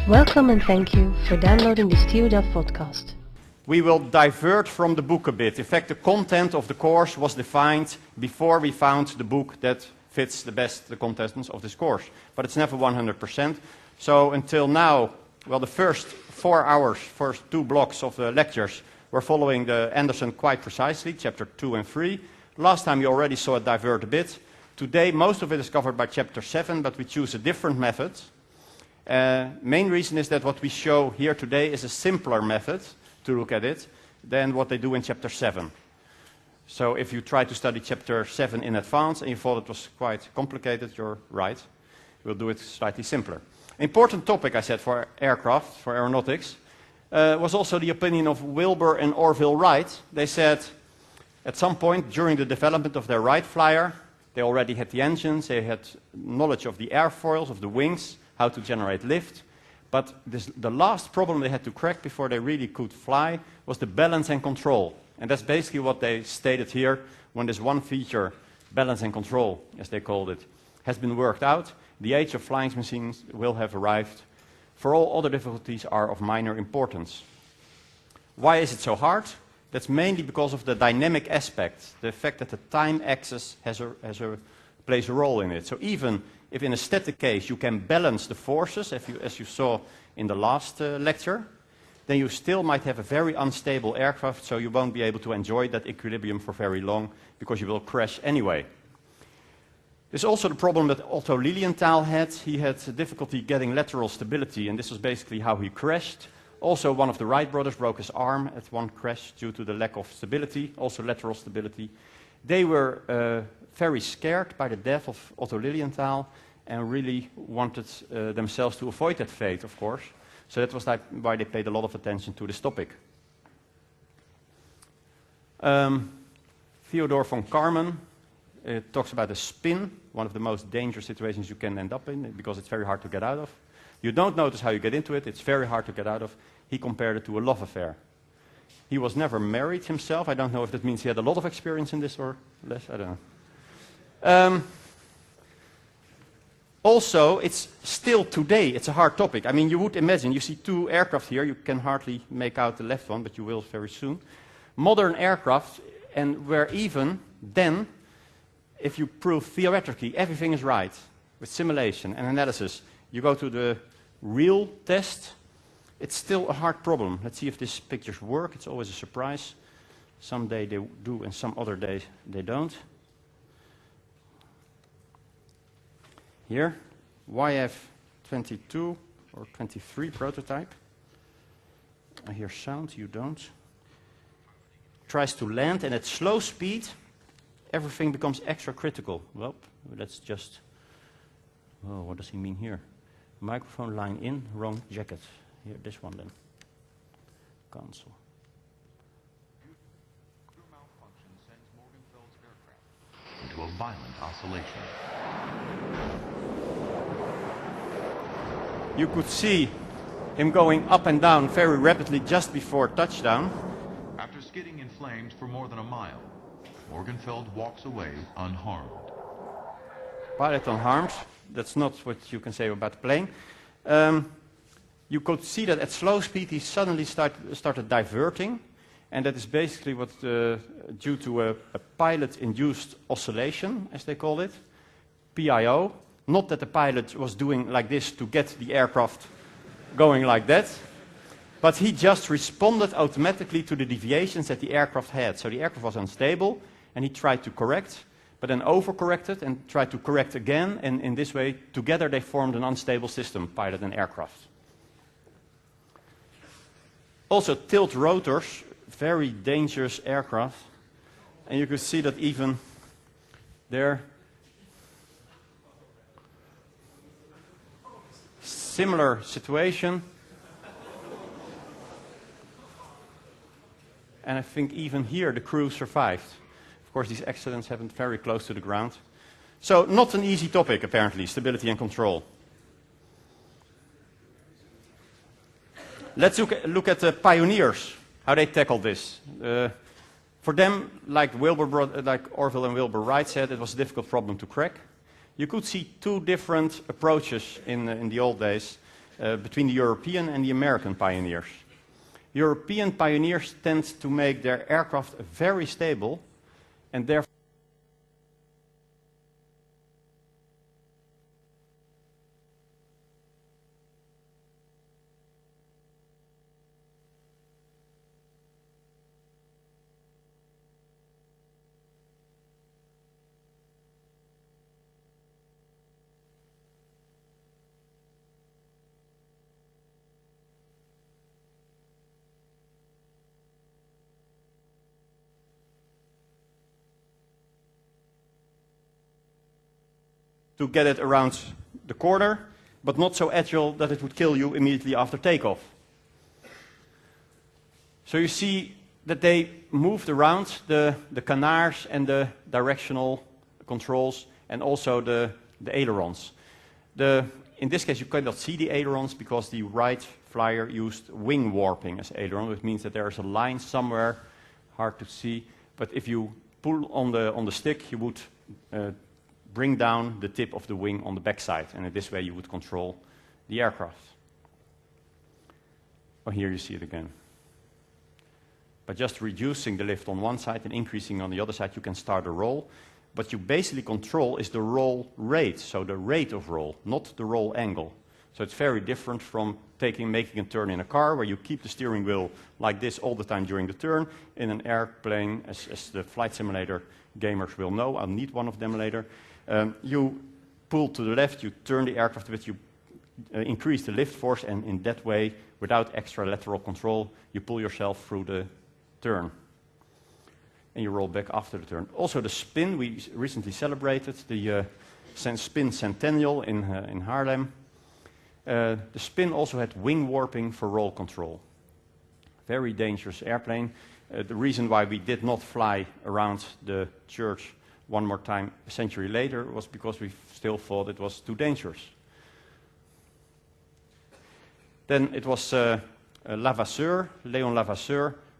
Welcome and thank you for downloading this TU Delft podcast. We will divert from the book a bit. In fact, the content of the course was defined before we found the book that fits the best the contents of this course. But it's never 100%. So until now, well, the first 4 hours, first 2 blocks of the lectures were following the Anderson quite precisely, chapter 2 and 3. Last time you already saw it divert a bit. Today, most of it is covered by chapter 7, but we choose a different method. Main reason is that what we show here today is a simpler method to look at it than what they do in chapter 7. So if you try to study chapter 7 in advance and you thought it was quite complicated, you're right. We'll do it slightly simpler. Important topic, I said, for aircraft, for aeronautics, was also the opinion of Wilbur and Orville Wright. They said at some point during the development of their Wright Flyer, they already had the engines, they had knowledge of the airfoils, of the wings, how to generate lift. But the last problem they had to crack before they really could fly was the balance and control. And that's basically what they stated here when this one feature, balance and control, as they called it, has been worked out. The age of flying machines will have arrived. For all other difficulties are of minor importance. Why is it so hard? That's mainly because of the dynamic aspect, the fact that the time axis plays a role in it. So even if in a static case you can balance the forces, as you saw in the last lecture, then you still might have a very unstable aircraft, so you won't be able to enjoy that equilibrium for very long, because you will crash anyway. There's also the problem that Otto Lilienthal had. He had difficulty getting lateral stability, and this was basically how he crashed. Also, one of the Wright brothers broke his arm at one crash due to the lack of stability, also lateral stability. They were very scared by the death of Otto Lilienthal and really wanted themselves to avoid that fate, of course. So that was why they paid a lot of attention to this topic. Theodore von Karman talks about a spin, one of the most dangerous situations you can end up in, because it's very hard to get out of. You don't notice how you get into it, it's very hard to get out of. He compared it to a love affair. He was never married himself. I don't know if that means he had a lot of experience in this or less, I don't know. Also, it's still today, it's a hard topic. I mean, you would imagine, you see 2 aircraft here, you can hardly make out the left one, but you will very soon. Modern aircraft, and where even then, if you prove theoretically everything is right, with simulation and analysis, you go to the real test, it's still a hard problem. Let's see if these pictures work. It's always a surprise. Some days they do and some other days they don't. Here, YF-22 or 23 prototype. I hear sound, you don't. Tries to land, and at slow speed, everything becomes extra critical. Well, let's just... Oh, what does he mean here? Microphone line in, wrong jacket. Here, this one then. Cancel. Crew malfunction sends Morgenfeld's aircraft into a violent oscillation. You could see him going up and down very rapidly just before touchdown. After skidding in flames for more than a mile, Morgenfeld walks away unharmed. Pilot unharmed. That's not what you can say about the plane. You could see that at slow speed he suddenly started diverting, and that is basically what due to a pilot-induced oscillation, as they call it, PIO. Not that the pilot was doing like this to get the aircraft going like that, but he just responded automatically to the deviations that the aircraft had. So the aircraft was unstable, and he tried to correct, but then overcorrected and tried to correct again, and in this way, together they formed an unstable system, pilot and aircraft. Also, tilt rotors, very dangerous aircraft, and you can see that even there. Similar situation. And I think even here the crew survived. Of course, these accidents happened very close to the ground. So, not an easy topic, apparently, stability and control. Let's look at the pioneers, how they tackled this. For them, like Orville and Wilbur Wright said, it was a difficult problem to crack. You could see 2 different approaches in the old days. between the European and the American pioneers. European pioneers tend to make their aircraft very stable and therefore to get it around the corner, but not so agile that it would kill you immediately after takeoff. So you see that they moved around the canards and the directional controls and also the ailerons. In this case, you cannot see the ailerons because the Wright Flyer used wing warping as aileron, which means that there is a line somewhere, hard to see. But if you pull on the stick, you would bring down the tip of the wing on the backside, and in this way you would control the aircraft. Oh, here you see it again. By just reducing the lift on one side and increasing on the other side, you can start a roll. What you basically control is the roll rate, so the rate of roll, not the roll angle. So it's very different from making a turn in a car, where you keep the steering wheel like this all the time during the turn. In an airplane, as the flight simulator gamers will know, I'll need one of them later, you pull to the left, you turn the aircraft a bit, you increase the lift force, and in that way, without extra lateral control, you pull yourself through the turn. And you roll back after the turn. Also the spin, we recently celebrated the spin centennial in Haarlem. The spin also had wing warping for roll control. Very dangerous airplane. The reason why we did not fly around the church one more time a century later was because we still thought it was too dangerous. Then it was Leon Lavasseur,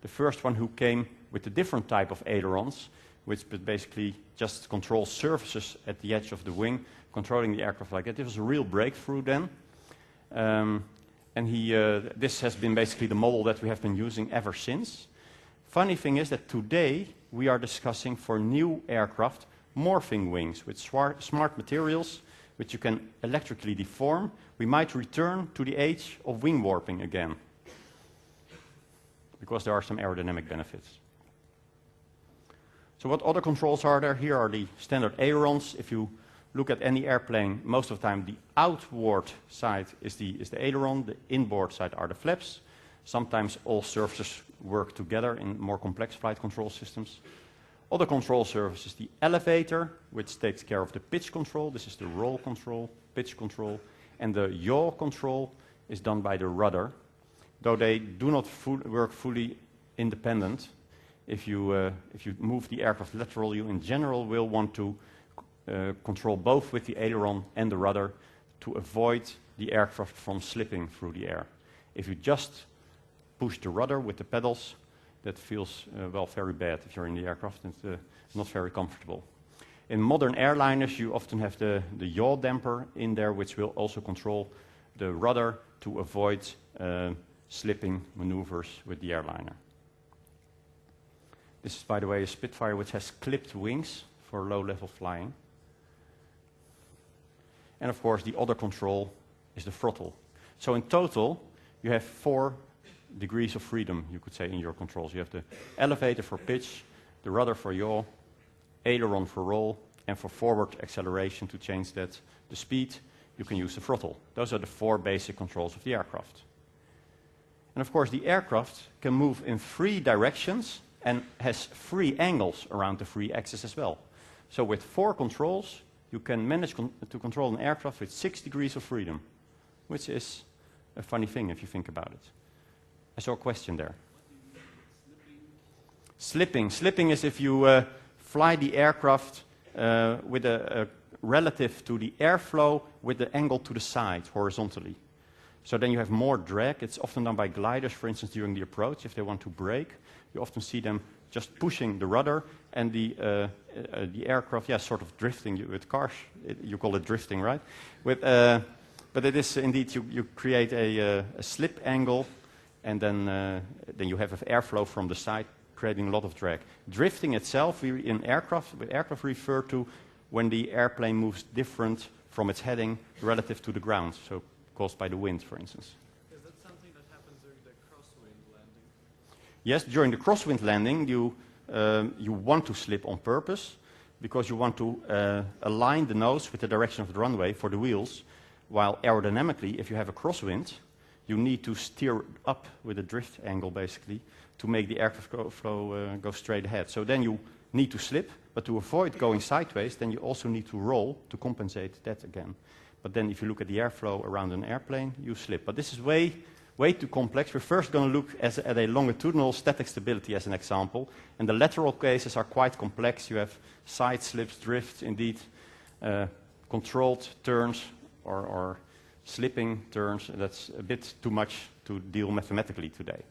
the first one who came with a different type of ailerons, which basically just controls surfaces at the edge of the wing, controlling the aircraft like that. It was a real breakthrough then. This has been basically the model that we have been using ever since. Funny thing is that today we are discussing for new aircraft morphing wings with smart materials which you can electrically deform. We might return to the age of wing warping again because there are some aerodynamic benefits. So what other controls are there? Here are the standard ailerons. If you look at any airplane, most of the time the outward side is the aileron, the inboard side are the flaps. Sometimes all surfaces work together in more complex flight control systems. Other control surfaces, the elevator, which takes care of the pitch control. This is the roll control, pitch control. And the yaw control is done by the rudder, though they do not work fully independent. If you move the aircraft laterally, you in general will want to control both with the aileron and the rudder to avoid the aircraft from slipping through the air. If you just push the rudder with the pedals, that feels, very bad if you're in the aircraft. It's not very comfortable. In modern airliners, you often have the yaw damper in there, which will also control the rudder to avoid slipping maneuvers with the airliner. This is, by the way, a Spitfire which has clipped wings for low-level flying. And of course, the other control is the throttle. So in total, you have 4 degrees of freedom, you could say, in your controls. You have the elevator for pitch, the rudder for yaw, aileron for roll, and for forward acceleration to change the speed, you can use the throttle. Those are the 4 basic controls of the aircraft. And of course, the aircraft can move in 3 directions and has 3 angles around the 3 axes as well. So with 4 controls, you can manage to control an aircraft with 6 degrees of freedom, which is a funny thing if you think about it. I saw a question there. Slipping. Slipping is if you fly the aircraft with a relative to the airflow with the angle to the side, horizontally. So then you have more drag. It's often done by gliders, for instance, during the approach. If they want to brake, you often see them just pushing the rudder and the aircraft, sort of drifting with cars. You call it drifting, right? With But it is indeed, you create a slip angle, and then you have airflow from the side, creating a lot of drag. Drifting itself, in aircraft refer to when the airplane moves different from its heading relative to the ground, so caused by the wind, for instance. Is that something that happens during the crosswind landing? Yes, during the crosswind landing, you want to slip on purpose because you want to align the nose with the direction of the runway for the wheels, while aerodynamically, if you have a crosswind, you need to steer up with a drift angle, basically, to make the aircraft flow go straight ahead. So then you need to slip, but to avoid going sideways, then you also need to roll to compensate that again. But then if you look at the airflow around an airplane, you slip. But this is way too complex. We're first going to look at a longitudinal static stability as an example. And the lateral cases are quite complex. You have side slips, drifts, indeed, controlled turns or slipping turns. That's a bit too much to deal mathematically today.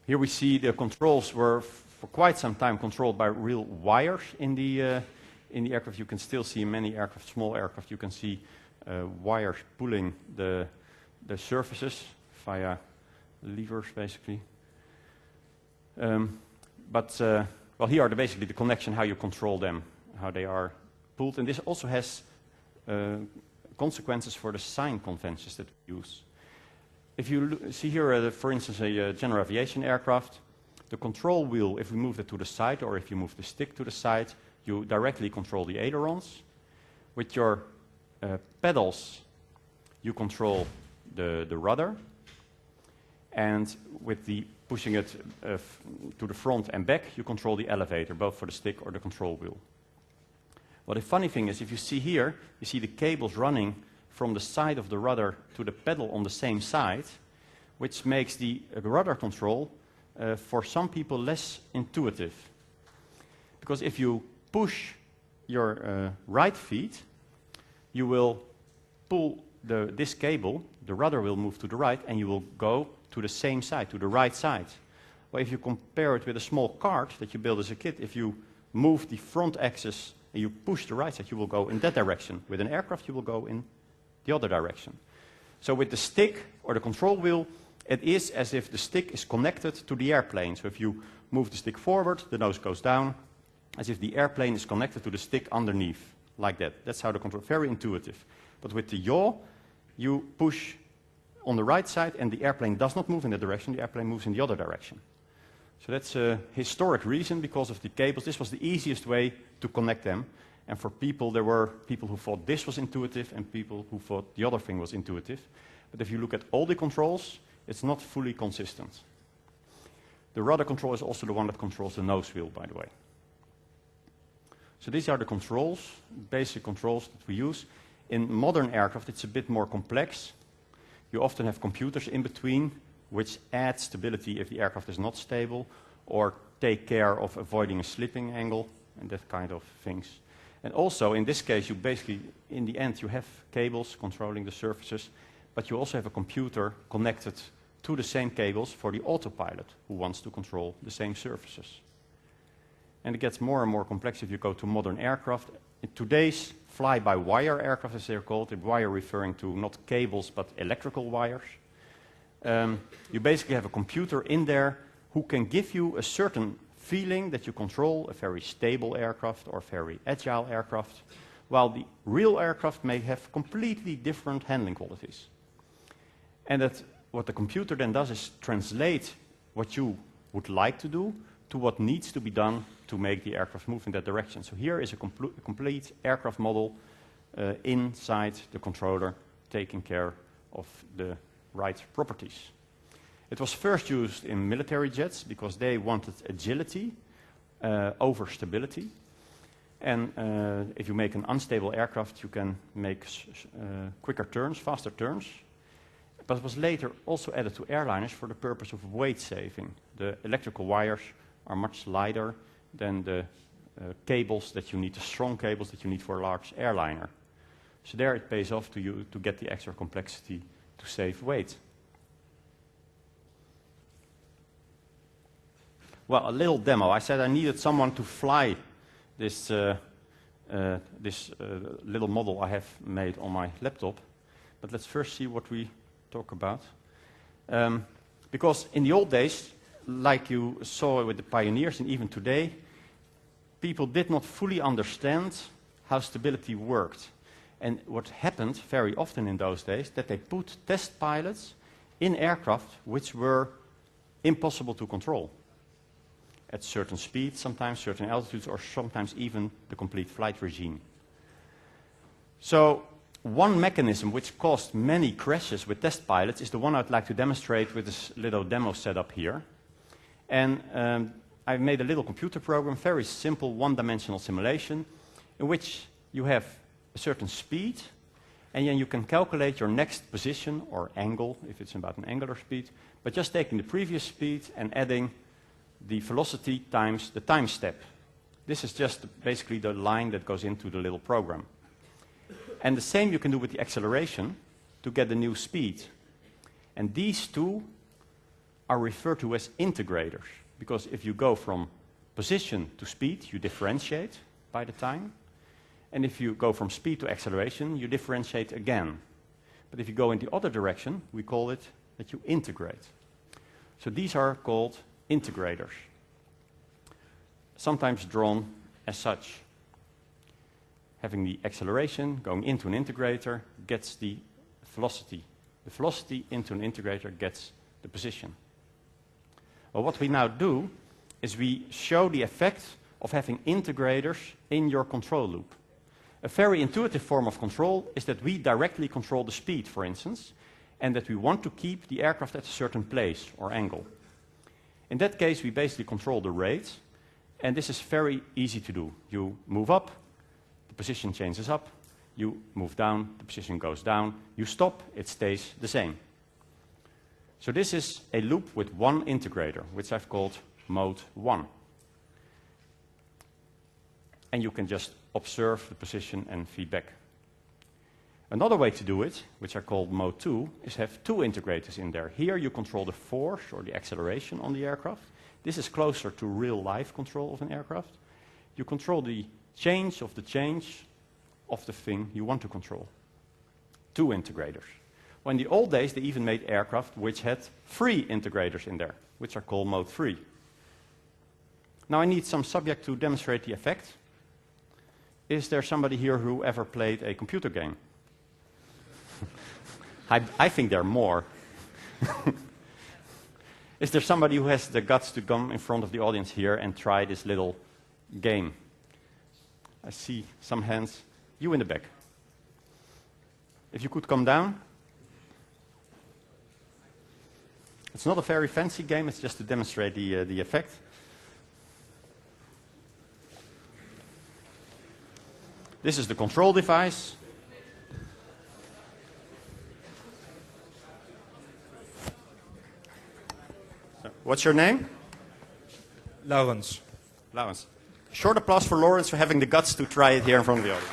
Here we see the controls were for quite some time controlled by real wires in the aircraft. You can still see in many aircraft, small aircraft, you can see wires pulling the surfaces via levers, basically. Well, here are basically the connection, how you control them, how they are pulled. And this also has consequences for the sign conventions that we use. If you see here, for instance, a general aviation aircraft, the control wheel, if we move it to the side or if you move the stick to the side, you directly control the ailerons. With your pedals, you control the rudder. And with the pushing it to the front and back, you control the elevator, both for the stick or the control wheel. Well, the funny thing is, if you see here, you see the cables running from the side of the rudder to the pedal on the same side, which makes the rudder control for some people less intuitive. Because if you push your right feet, you will pull this cable, the rudder will move to the right, and you will go to the same side, to the right side. Well, if you compare it with a small cart that you build as a kid, if you move the front axis and you push the right side, you will go in that direction. With an aircraft, you will go in the other direction. So with the stick or the control wheel, it is as if the stick is connected to the airplane. So if you move the stick forward, the nose goes down, as if the airplane is connected to the stick underneath, like that. That's how the control, very intuitive. But with the yaw, you push on the right side and the airplane does not move in that direction, the airplane moves in the other direction. So that's a historic reason because of the cables. This was the easiest way to connect them. And for people, there were people who thought this was intuitive and people who thought the other thing was intuitive. But if you look at all the controls, it's not fully consistent. The rudder control is also the one that controls the nose wheel, by the way. So these are the controls, basic controls that we use. In modern aircraft, it's a bit more complex. You often have computers in between, which add stability if the aircraft is not stable, or take care of avoiding a slipping angle, and that kind of things. And also, in this case, you basically, in the end, you have cables controlling the surfaces, but you also have a computer connected to the same cables for the autopilot who wants to control the same surfaces. And it gets more and more complex if you go to modern aircraft. In today's fly-by-wire aircraft, as they're called, the wire referring to not cables but electrical wires, you basically have a computer in there who can give you a certain feeling that you control a very stable aircraft or very agile aircraft, while the real aircraft may have completely different handling qualities. And that what the computer then does is translate what you would like to do to what needs to be done to make the aircraft move in that direction. So here is a complete aircraft model inside the controller taking care of the right properties. It was first used in military jets because they wanted agility over stability. And if you make an unstable aircraft, you can make quicker turns, faster turns. But it was later also added to airliners for the purpose of weight saving. The electrical wires are much lighter than the cables that you need, the strong cables that you need for a large airliner. So there it pays off to you to get the extra complexity to save weight. Well, a little demo. I said I needed someone to fly this this little model I have made on my laptop. But let's first see what we talk about. Because in the old days, like you saw with the pioneers and even today, people did not fully understand how stability worked. And what happened very often in those days, that they put test pilots in aircraft which were impossible to control. At certain speeds, sometimes certain altitudes, or sometimes even the complete flight regime. So one mechanism which caused many crashes with test pilots is the one I'd like to demonstrate with this little demo setup here. And I've made a little computer program, very simple one-dimensional simulation, in which you have a certain speed, and then you can calculate your next position or angle, if it's about an angular speed, but just taking the previous speed and adding the velocity times the time step. This is just basically the line that goes into the little program. And the same you can do with the acceleration to get the new speed. And these two are referred to as integrators, because if you go from position to speed, you differentiate by the time. And if you go from speed to acceleration, you differentiate again. But if you go in the other direction, we call it that you integrate. So these are called integrators, sometimes drawn as such. Having the acceleration going into an integrator gets the velocity. The velocity into an integrator gets the position. Well, what we now do is we show the effect of having integrators in your control loop. A very intuitive form of control is that we directly control the speed, for instance, and that we want to keep the aircraft at a certain place or angle. In that case, we basically control the rate, and this is very easy to do. You move up, the position changes up. You move down, the position goes down. You stop, it stays the same. So this is a loop with one integrator, which I've called mode 1. And you can just observe the position and feedback. Another way to do it, which I call mode 2, is have two integrators in there. Here you control the force or the acceleration on the aircraft. This is closer to real-life control of an aircraft. You control the change of the thing you want to control. Two integrators. Well, in the old days, they even made aircraft which had 3 integrators in there, which are called mode 3. Now I need some subject to demonstrate the effect. Is there somebody here who ever played a computer game? I think there are more. Is there somebody who has the guts to come in front of the audience here and try this little game? I see some hands. You in the back. If you could come down. It's not a very fancy game, it's just to demonstrate the effect. This is the control device. So, what's your name? Laurens. Laurens. Short applause for Laurens for having the guts to try it here in front of the audience.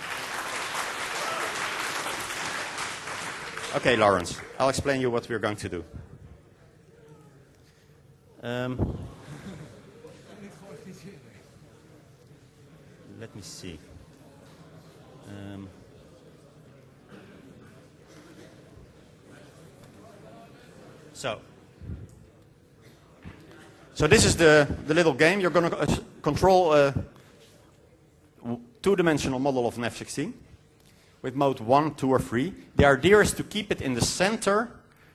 Okay, Laurens, I'll explain you what we're going to do. Let me see. So this is the little game. You're going to control a two-dimensional model of an F-16 with mode 1, 2, or 3. The idea is to keep it in the center,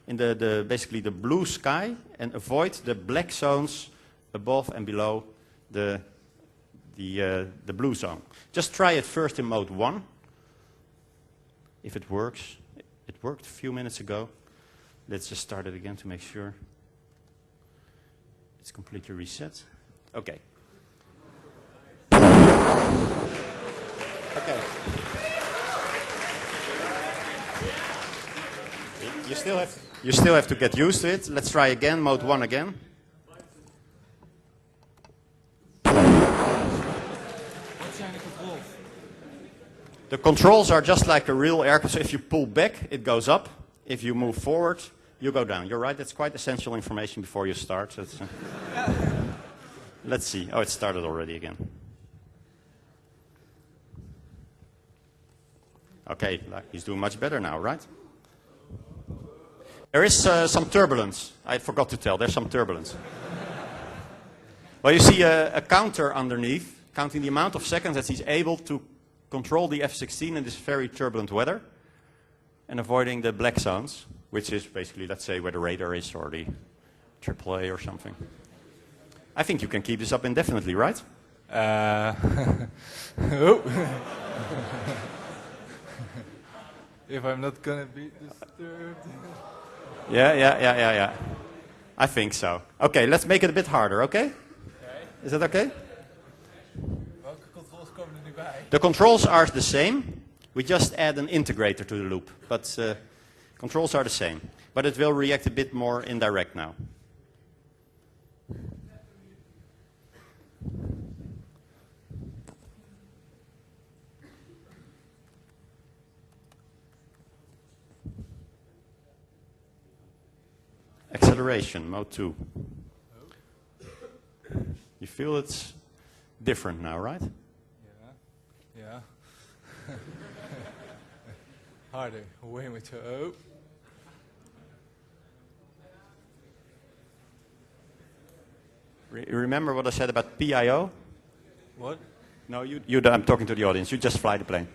in basically the blue sky, and avoid the black zones above and below the blue zone. Just try it first in mode 1. If it works. It worked a few minutes ago. Let's just start it again to make sure it's completely reset. Okay. Okay. You still have to get used to it. Let's try again, mode 1 again. The controls are just like a real aircraft. So if you pull back, it goes up. If you move forward, you go down. You're right, that's quite essential information before you start. Let's see. Oh, it started already again. Okay, he's doing much better now, right? There is some turbulence. I forgot to tell, there's some turbulence. Well, you see a counter underneath, counting the amount of seconds that he's able to control the F-16 in this very turbulent weather and avoiding the black zones, which is basically, let's say, where the radar is or the AAA or something. I think you can keep this up indefinitely, right? Oh. If I'm not gonna be disturbed. Yeah. I think so. Okay, let's make it a bit harder, okay? Is that okay? Welke controls komen er nu bij? The controls are the same. We just add an integrator to the loop. But controls are the same. But it will react a bit more indirect now. Acceleration, mode 2. You feel it's different now, right? Yeah. Harder. Way met je. Oh. Remember what I said about PIO? What? No, I'm talking to the audience. You just fly the plane.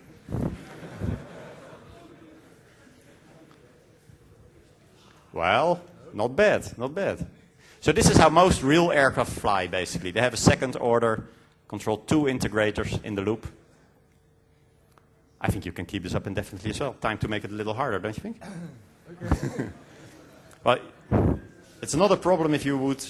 Well, not bad, not bad. So this is how most real aircraft fly, basically. They have a second order control, 2 integrators in the loop. I think you can keep this up indefinitely as well. Time to make it a little harder, don't you think? Okay. Well, it's not a problem if you would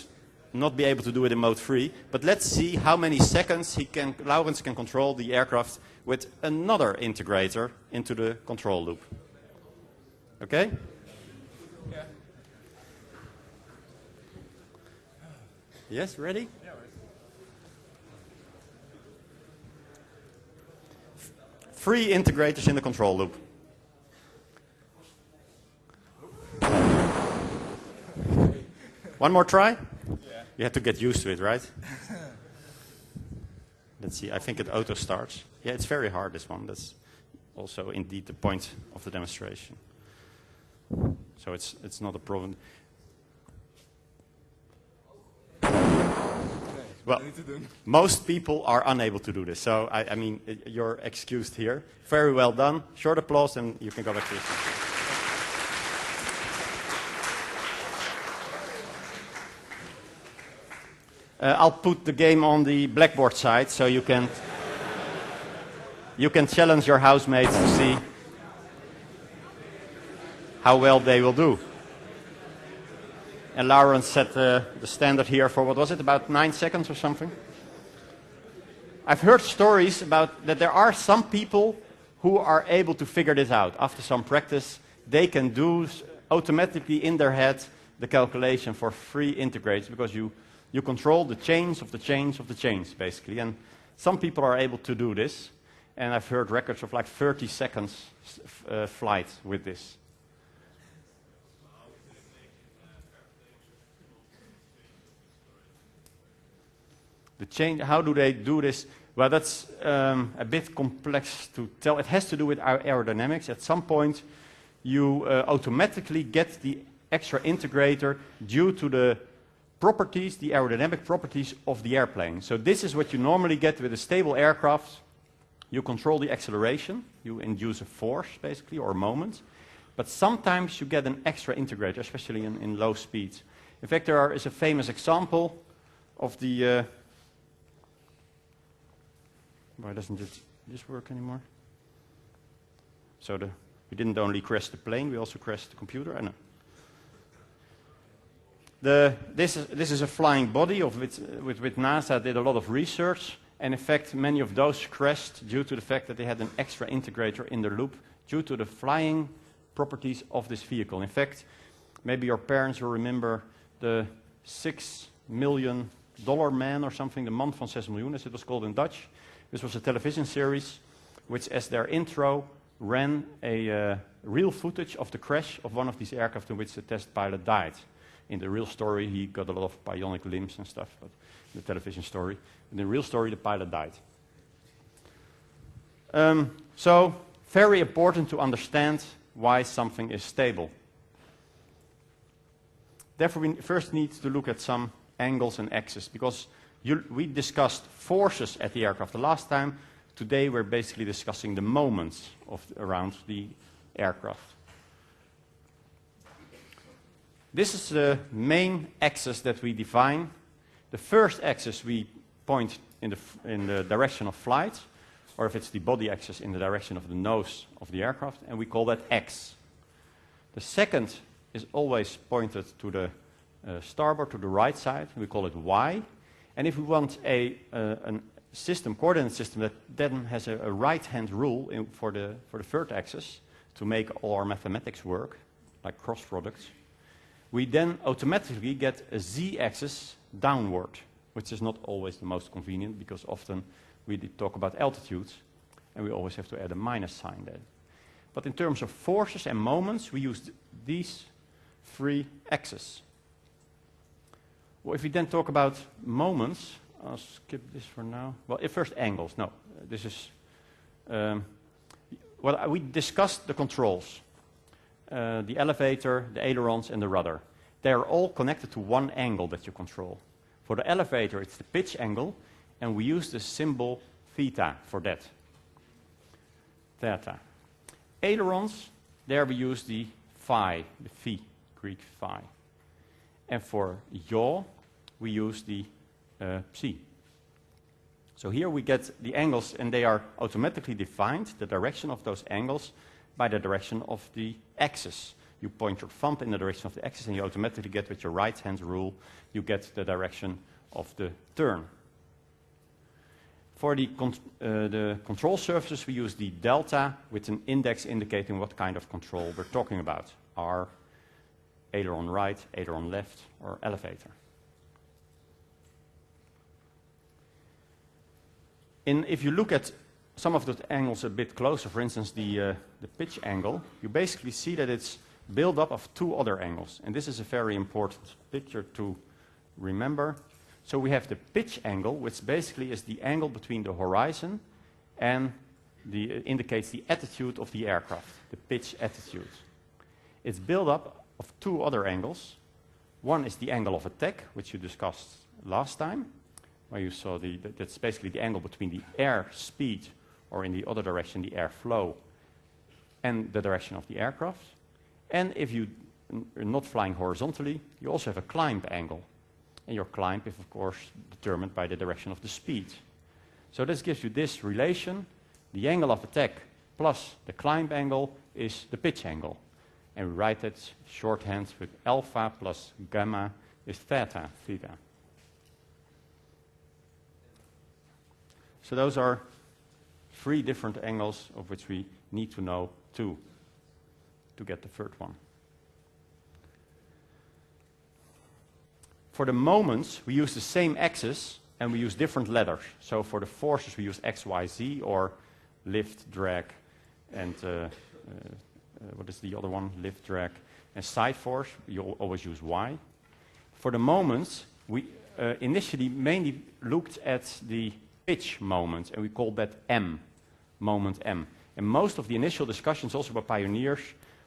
not be able to do it in mode 3, but let's see how many seconds Laurens can control the aircraft with another integrator into the control loop. Okay? Yeah. Yes, ready? Yeah, right. 3 integrators in the control loop. One more try? Yeah. You have to get used to it, right? Let's see, I think it auto starts. Yeah, it's very hard, this one. That's also indeed the point of the demonstration. So it's not a problem. Well, most people are unable to do this, so I mean, you're excused here. Very well done. Short applause, and you can go back to your seat. I'll put the game on the blackboard side, so you can challenge your housemates to see how well they will do. And Laurens set the standard here for, what was it, about 9 seconds or something? I've heard stories about that there are some people who are able to figure this out. After some practice, they can do automatically in their head the calculation for 3 integrators, because you control the chains of the chains of the chains, basically. And some people are able to do this. And I've heard records of like 30 seconds flight with this. The chain, how do they do this? Well, that's a bit complex to tell. It has to do with our aerodynamics. At some point, you automatically get the extra integrator due to the properties, the aerodynamic properties of the airplane. So this is what you normally get with a stable aircraft. You control the acceleration. You induce a force, basically, or a moment. But sometimes you get an extra integrator, especially in low speeds. In fact, there is a famous example of the... why doesn't this work anymore? So we didn't only crash the plane, we also crashed the computer. I know. This is a flying body of with NASA did a lot of research, and in fact many of those crashed due to the fact that they had an extra integrator in their loop due to the flying properties of this vehicle. In fact, maybe your parents will remember the $6 million man or something, the man van 6 miljoen, as it was called in Dutch. This was a television series which, as their intro, ran a real footage of the crash of one of these aircraft in which the test pilot died. In the real story, he got a lot of bionic limbs and stuff, but in the television story. In the real story, the pilot died. So very important to understand why something is stable. Therefore, we first need to look at some angles and axes, because we discussed forces at the aircraft the last time. Today, we're basically discussing the moments around the aircraft. This is the main axis that we define. The first axis we point in the direction of flight, or if it's the body axis, in the direction of the nose of the aircraft, and we call that X. The second is always pointed to the starboard, to the right side. We call it Y. And if we want a coordinate system that then has a right-hand rule for the third axis to make all our mathematics work, like cross products, we then automatically get a z-axis downward, which is not always the most convenient, because often we talk about altitudes, and we always have to add a minus sign there. But in terms of forces and moments, we use these three axes. Well, if we then talk about moments, I'll skip this for now. Well, first angles. No, this is... well, we discussed the controls. The elevator, the ailerons, and the rudder. They are all connected to one angle that you control. For the elevator, it's the pitch angle, and we use the symbol theta for that. Theta. Ailerons, there we use the phi, the phi, Greek phi. And for yaw, we use the psi. So here we get the angles, and they are automatically defined, the direction of those angles, by the direction of the axis. You point your thumb in the direction of the axis, and you automatically get, with your right-hand rule, you get the direction of the turn. For the control surfaces, we use the delta with an index indicating what kind of control we're talking about. R, aileron right, aileron left, or elevator. If you look at some of the angles a bit closer, for instance, the pitch angle, you basically see that it's built up of two other angles. And this is a very important picture to remember. So we have the pitch angle, which basically is the angle between the horizon and indicates the attitude of the aircraft, the pitch attitude. It's built up of two other angles. One is the angle of attack, which you discussed last time, where you saw that's basically the angle between the air speed, or in the other direction, the air flow, and the direction of the aircraft. And if you're not flying horizontally, you also have a climb angle. And your climb is, of course, determined by the direction of the speed. So this gives you this relation. The angle of attack plus the climb angle is the pitch angle. And we write it shorthand with alpha plus gamma is theta. So those are three different angles of which we need to know two to get the third one. For the moments, we use the same axis and we use different letters. So for the forces, we use X, Y, Z, or lift, drag, and what is the other one? Lift, drag, and side force. You always use Y. For the moments, we initially mainly looked at the pitch moment, and we called that M, moment M. And most of the initial discussions, also by pioneers,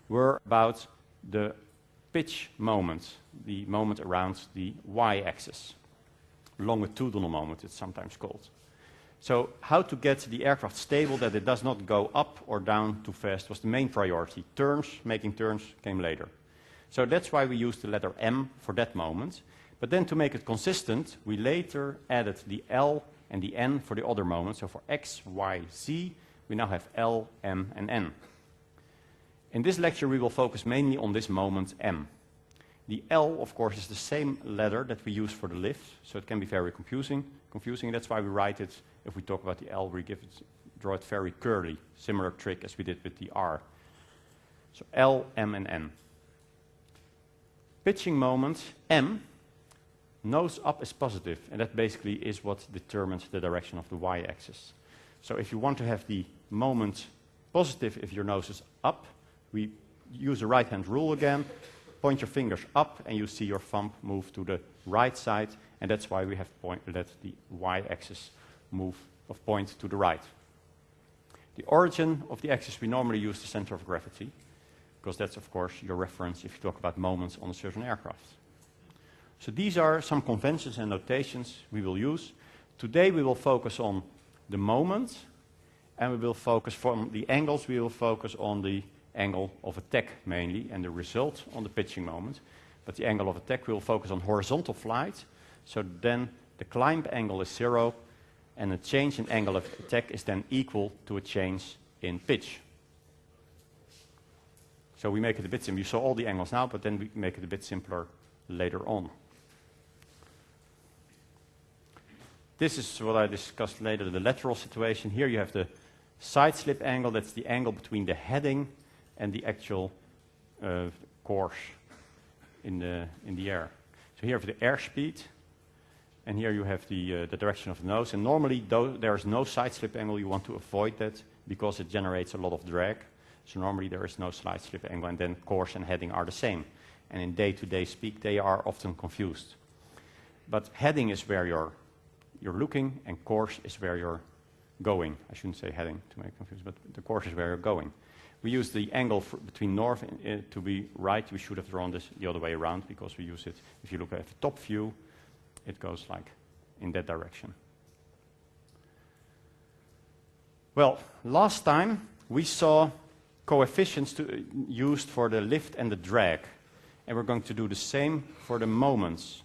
were about the pitch moment, the moment around the y-axis. Longitudinal moment, it's sometimes called. So how to get the aircraft stable, that it does not go up or down too fast, was the main priority. Making turns came later. So that's why we used the letter M for that moment. But then to make it consistent, we later added the L and the N for the other moments. So for X, Y, Z, we now have L, M, and N. In this lecture, we will focus mainly on this moment M. The L, of course, is the same letter that we use for the lift, so it can be very confusing. That's why we write it, if we talk about the L, we draw it very curly, similar trick as we did with the R. So L, M, and N. Pitching moment M, nose up is positive, and that basically is what determines the direction of the y-axis. So if you want to have the moment positive if your nose is up, we use the right-hand rule again, point your fingers up, and you see your thumb move to the right side, and that's why we have let the y-axis point to the right. The origin of the axis, we normally use the center of gravity, because that's, of course, your reference if you talk about moments on a certain aircraft. So these are some conventions and notations we will use. Today we will focus on the moment, and we will focus from the angles, we will focus on the angle of attack mainly, and the result on the pitching moment. But the angle of attack we will focus on horizontal flight, so then the climb angle is 0, and a change in angle of attack is then equal to a change in pitch. So we make it a bit simpler. You saw all the angles now, but then we make it a bit simpler later on. This is what I discussed later, the lateral situation. Here you have the side slip angle, that's the angle between the heading and the actual course in the air. So here you have the airspeed, and here you have the direction of the nose. And normally there is no side slip angle. You want to avoid that because it generates a lot of drag. So normally there is no side slip angle, and then course and heading are the same. And in day-to-day speak, they are often confused. But heading is where you're looking, and course is where you're going. I shouldn't say heading to make confused, but the course is where you're going. We use the angle between north and to be right. We should have drawn this the other way around, because we use it, if you look at the top view, it goes like in that direction. Well, last time we saw coefficients used for the lift and the drag, and we're going to do the same for the moments.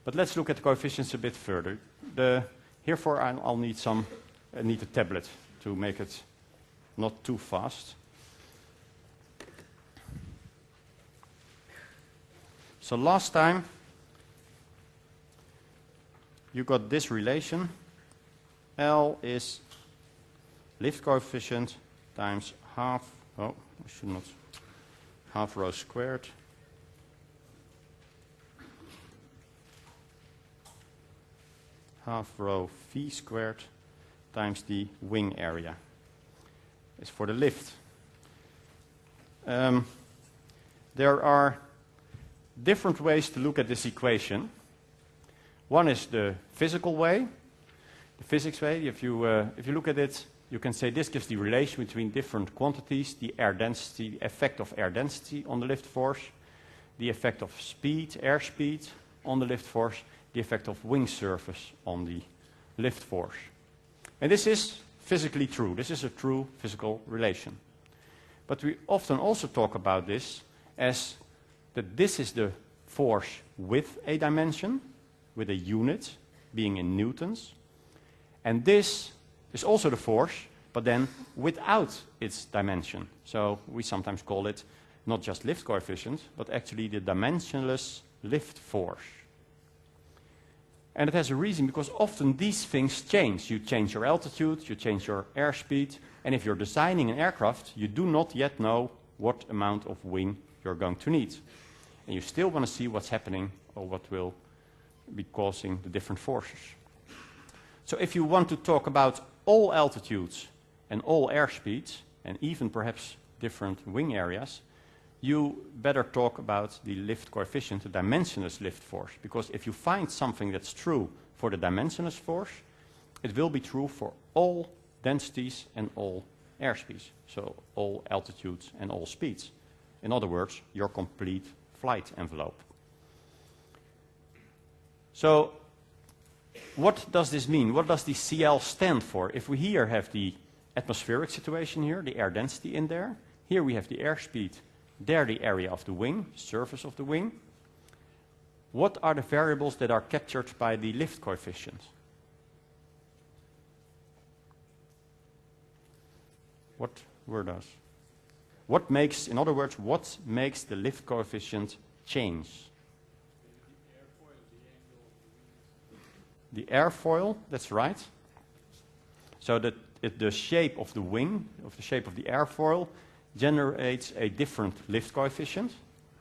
But let's look at the coefficients a bit further. Herefore, I'll need a tablet to make it not too fast. So last time, you got this relation. L is lift coefficient times half rho squared half rho v squared times the wing area. Is for the lift. There are different ways to look at this equation. One is the physical way, the physics way. If you look at it, you can say this gives the relation between different quantities, the air density, the effect of air density on the lift force, the effect of speed, airspeed on the lift force, the effect of wing surface on the lift force. And this is physically true. This is a true physical relation. But we often also talk about this as that this is the force with a dimension, with a unit being in newtons. And this is also the force, but then without its dimension. So we sometimes call it not just lift coefficient, but actually the dimensionless lift force. And it has a reason, because often these things change. You change your altitude, you change your airspeed, and if you're designing an aircraft, you do not yet know what amount of wing you're going to need. And you still want to see what's happening or what will be causing the different forces. So if you want to talk about all altitudes and all airspeeds, and even perhaps different wing areas, you better talk about the lift coefficient, the dimensionless lift force. Because if you find something that's true for the dimensionless force, it will be true for all densities and all airspeeds. So all altitudes and all speeds. In other words, your complete flight envelope. So what does this mean? What does the CL stand for? If we here have the atmospheric situation here, the air density in there. Here we have the airspeed. There the area of the wing, surface of the wing. What are the variables that are captured by the lift coefficient? What were those? What makes, in other words, what makes the lift coefficient change? The airfoil, that's right. So that the shape of the wing, of the shape of the airfoil, generates a different lift coefficient,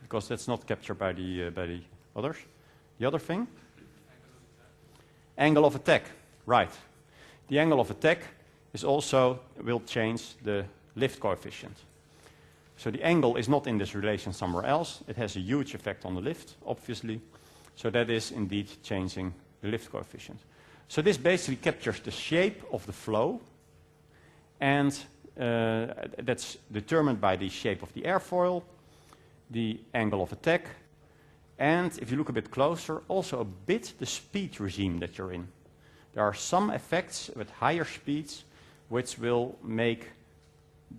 because that's not captured by the others. The other thing? Angle of attack, right. The angle of attack is also, will change the lift coefficient. So the angle is not in this relation somewhere else. It has a huge effect on the lift, obviously. So that is indeed changing the lift coefficient. So this basically captures the shape of the flow And that's determined by the shape of the airfoil, the angle of attack, and if you look a bit closer, also a bit the speed regime that you're in. There are some effects with higher speeds which will make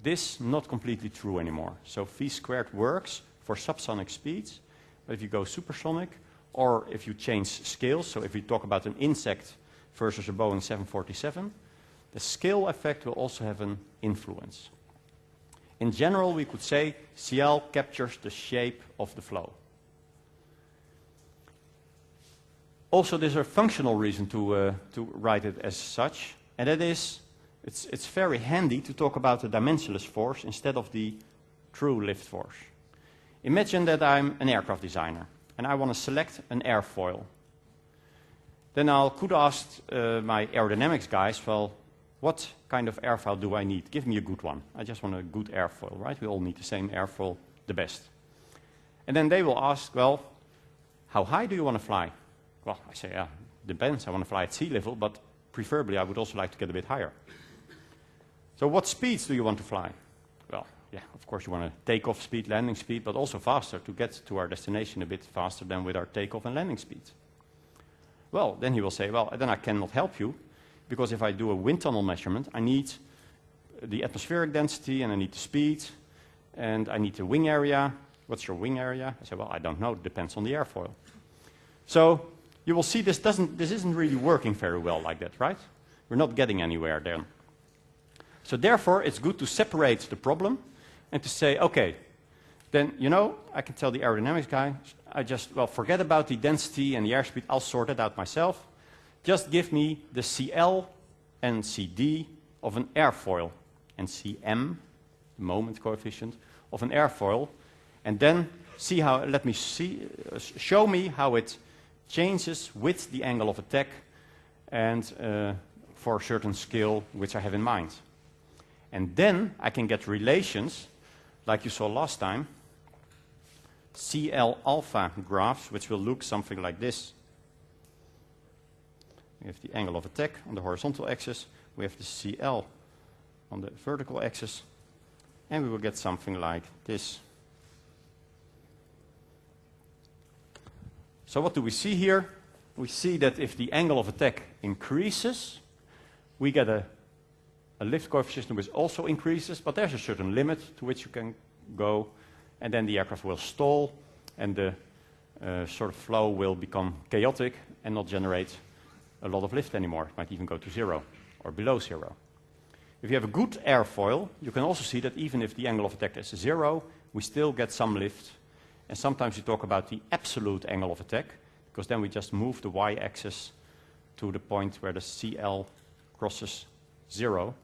this not completely true anymore. So v squared works for subsonic speeds, but if you go supersonic, or if you change scales, so if we talk about an insect versus a Boeing 747, the scale effect will also have an influence. In general, we could say CL captures the shape of the flow. Also, there's a functional reason to write it as such, and that is, it's very handy to talk about the dimensionless force instead of the true lift force. Imagine that I'm an aircraft designer, and I want to select an airfoil. Then I could ask my aerodynamics guys, well, what kind of airfoil do I need? Give me a good one. I just want a good airfoil, right? We all need the same airfoil, the best. And then they will ask, well, how high do you want to fly? Well, I say, yeah, depends. I want to fly at sea level, but preferably I would also like to get a bit higher. So what speeds do you want to fly? Well, yeah, of course you want a takeoff speed, landing speed, but also faster to get to our destination a bit faster than with our takeoff and landing speed. Well, then he will say, well, then I cannot help you, because if I do a wind tunnel measurement, I need the atmospheric density, and I need the speed, and I need the wing area. What's your wing area? I say, well, I don't know, it depends on the airfoil. So you will see this isn't really working very well like that, right? We're not getting anywhere there. So therefore, it's good to separate the problem and to say, okay, then, you know, I can tell the aerodynamics guy, well, forget about the density and the airspeed, I'll sort it out myself. Just give me the CL and CD of an airfoil, and CM, the moment coefficient, of an airfoil, and then show me how it changes with the angle of attack and for a certain scale which I have in mind. And then I can get relations, like you saw last time, CL alpha graphs, which will look something like this. We have the angle of attack on the horizontal axis, we have the CL on the vertical axis, and we will get something like this. So what do we see here? We see that if the angle of attack increases, we get a lift coefficient which also increases, but there's a certain limit to which you can go, and then the aircraft will stall, and the sort of flow will become chaotic and not generate a lot of lift anymore. It might even go to zero or below zero. If you have a good airfoil, you can also see that even if the angle of attack is zero, we still get some lift. And sometimes we talk about the absolute angle of attack, because then we just move the y-axis to the point where the CL crosses zero,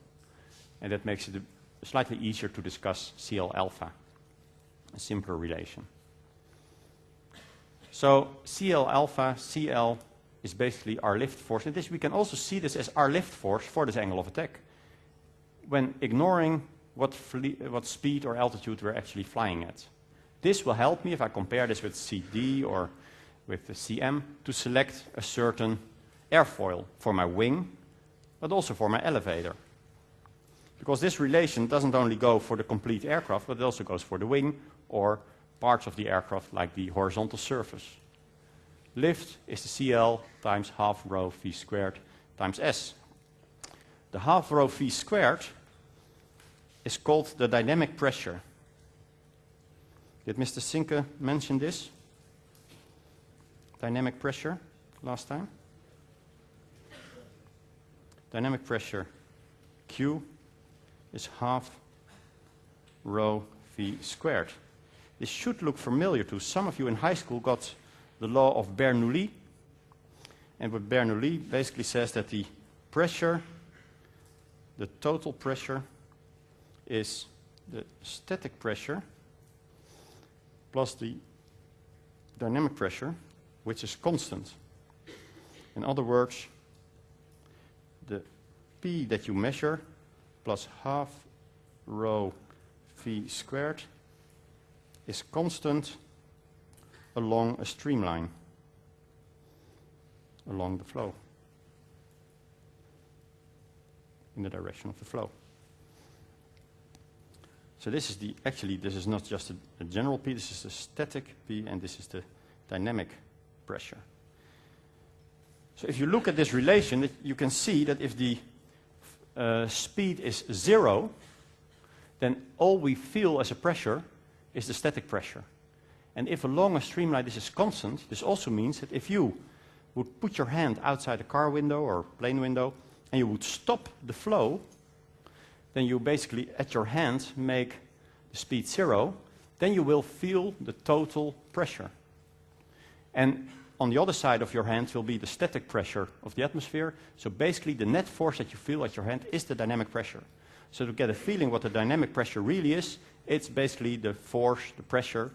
and that makes it slightly easier to discuss CL alpha, a simpler relation. So CL alpha, CL is basically our lift force, and we can also see this as our lift force for this angle of attack, when ignoring what speed or altitude we're actually flying at. This will help me if I compare this with CD or with the CM to select a certain airfoil for my wing, but also for my elevator. Because this relation doesn't only go for the complete aircraft, but it also goes for the wing or parts of the aircraft like the horizontal surface. Lift is the CL times half rho v squared times S. The half rho v squared is called the dynamic pressure. Did Mr. Sinke mention this? Dynamic pressure last time? Dynamic pressure Q is half rho v squared. This should look familiar to some of you in high school got the law of Bernoulli. And what Bernoulli basically says that the pressure, the total pressure, is the static pressure plus the dynamic pressure, which is constant. In other words, the P that you measure plus half rho v squared is constant along a streamline, along the flow, in the direction of the flow. So this is actually this is not just a general P, this is the static P, and this is the dynamic pressure. So if you look at this relation, you can see that if the speed is 0, then all we feel as a pressure is the static pressure. And if along a stream like this is constant, this also means that if you would put your hand outside a car window or plane window and you would stop the flow, then you basically at your hand make the speed 0, then you will feel the total pressure. And on the other side of your hand will be the static pressure of the atmosphere. So basically the net force that you feel at your hand is the dynamic pressure. So to get a feeling what the dynamic pressure really is, it's basically the force, the pressure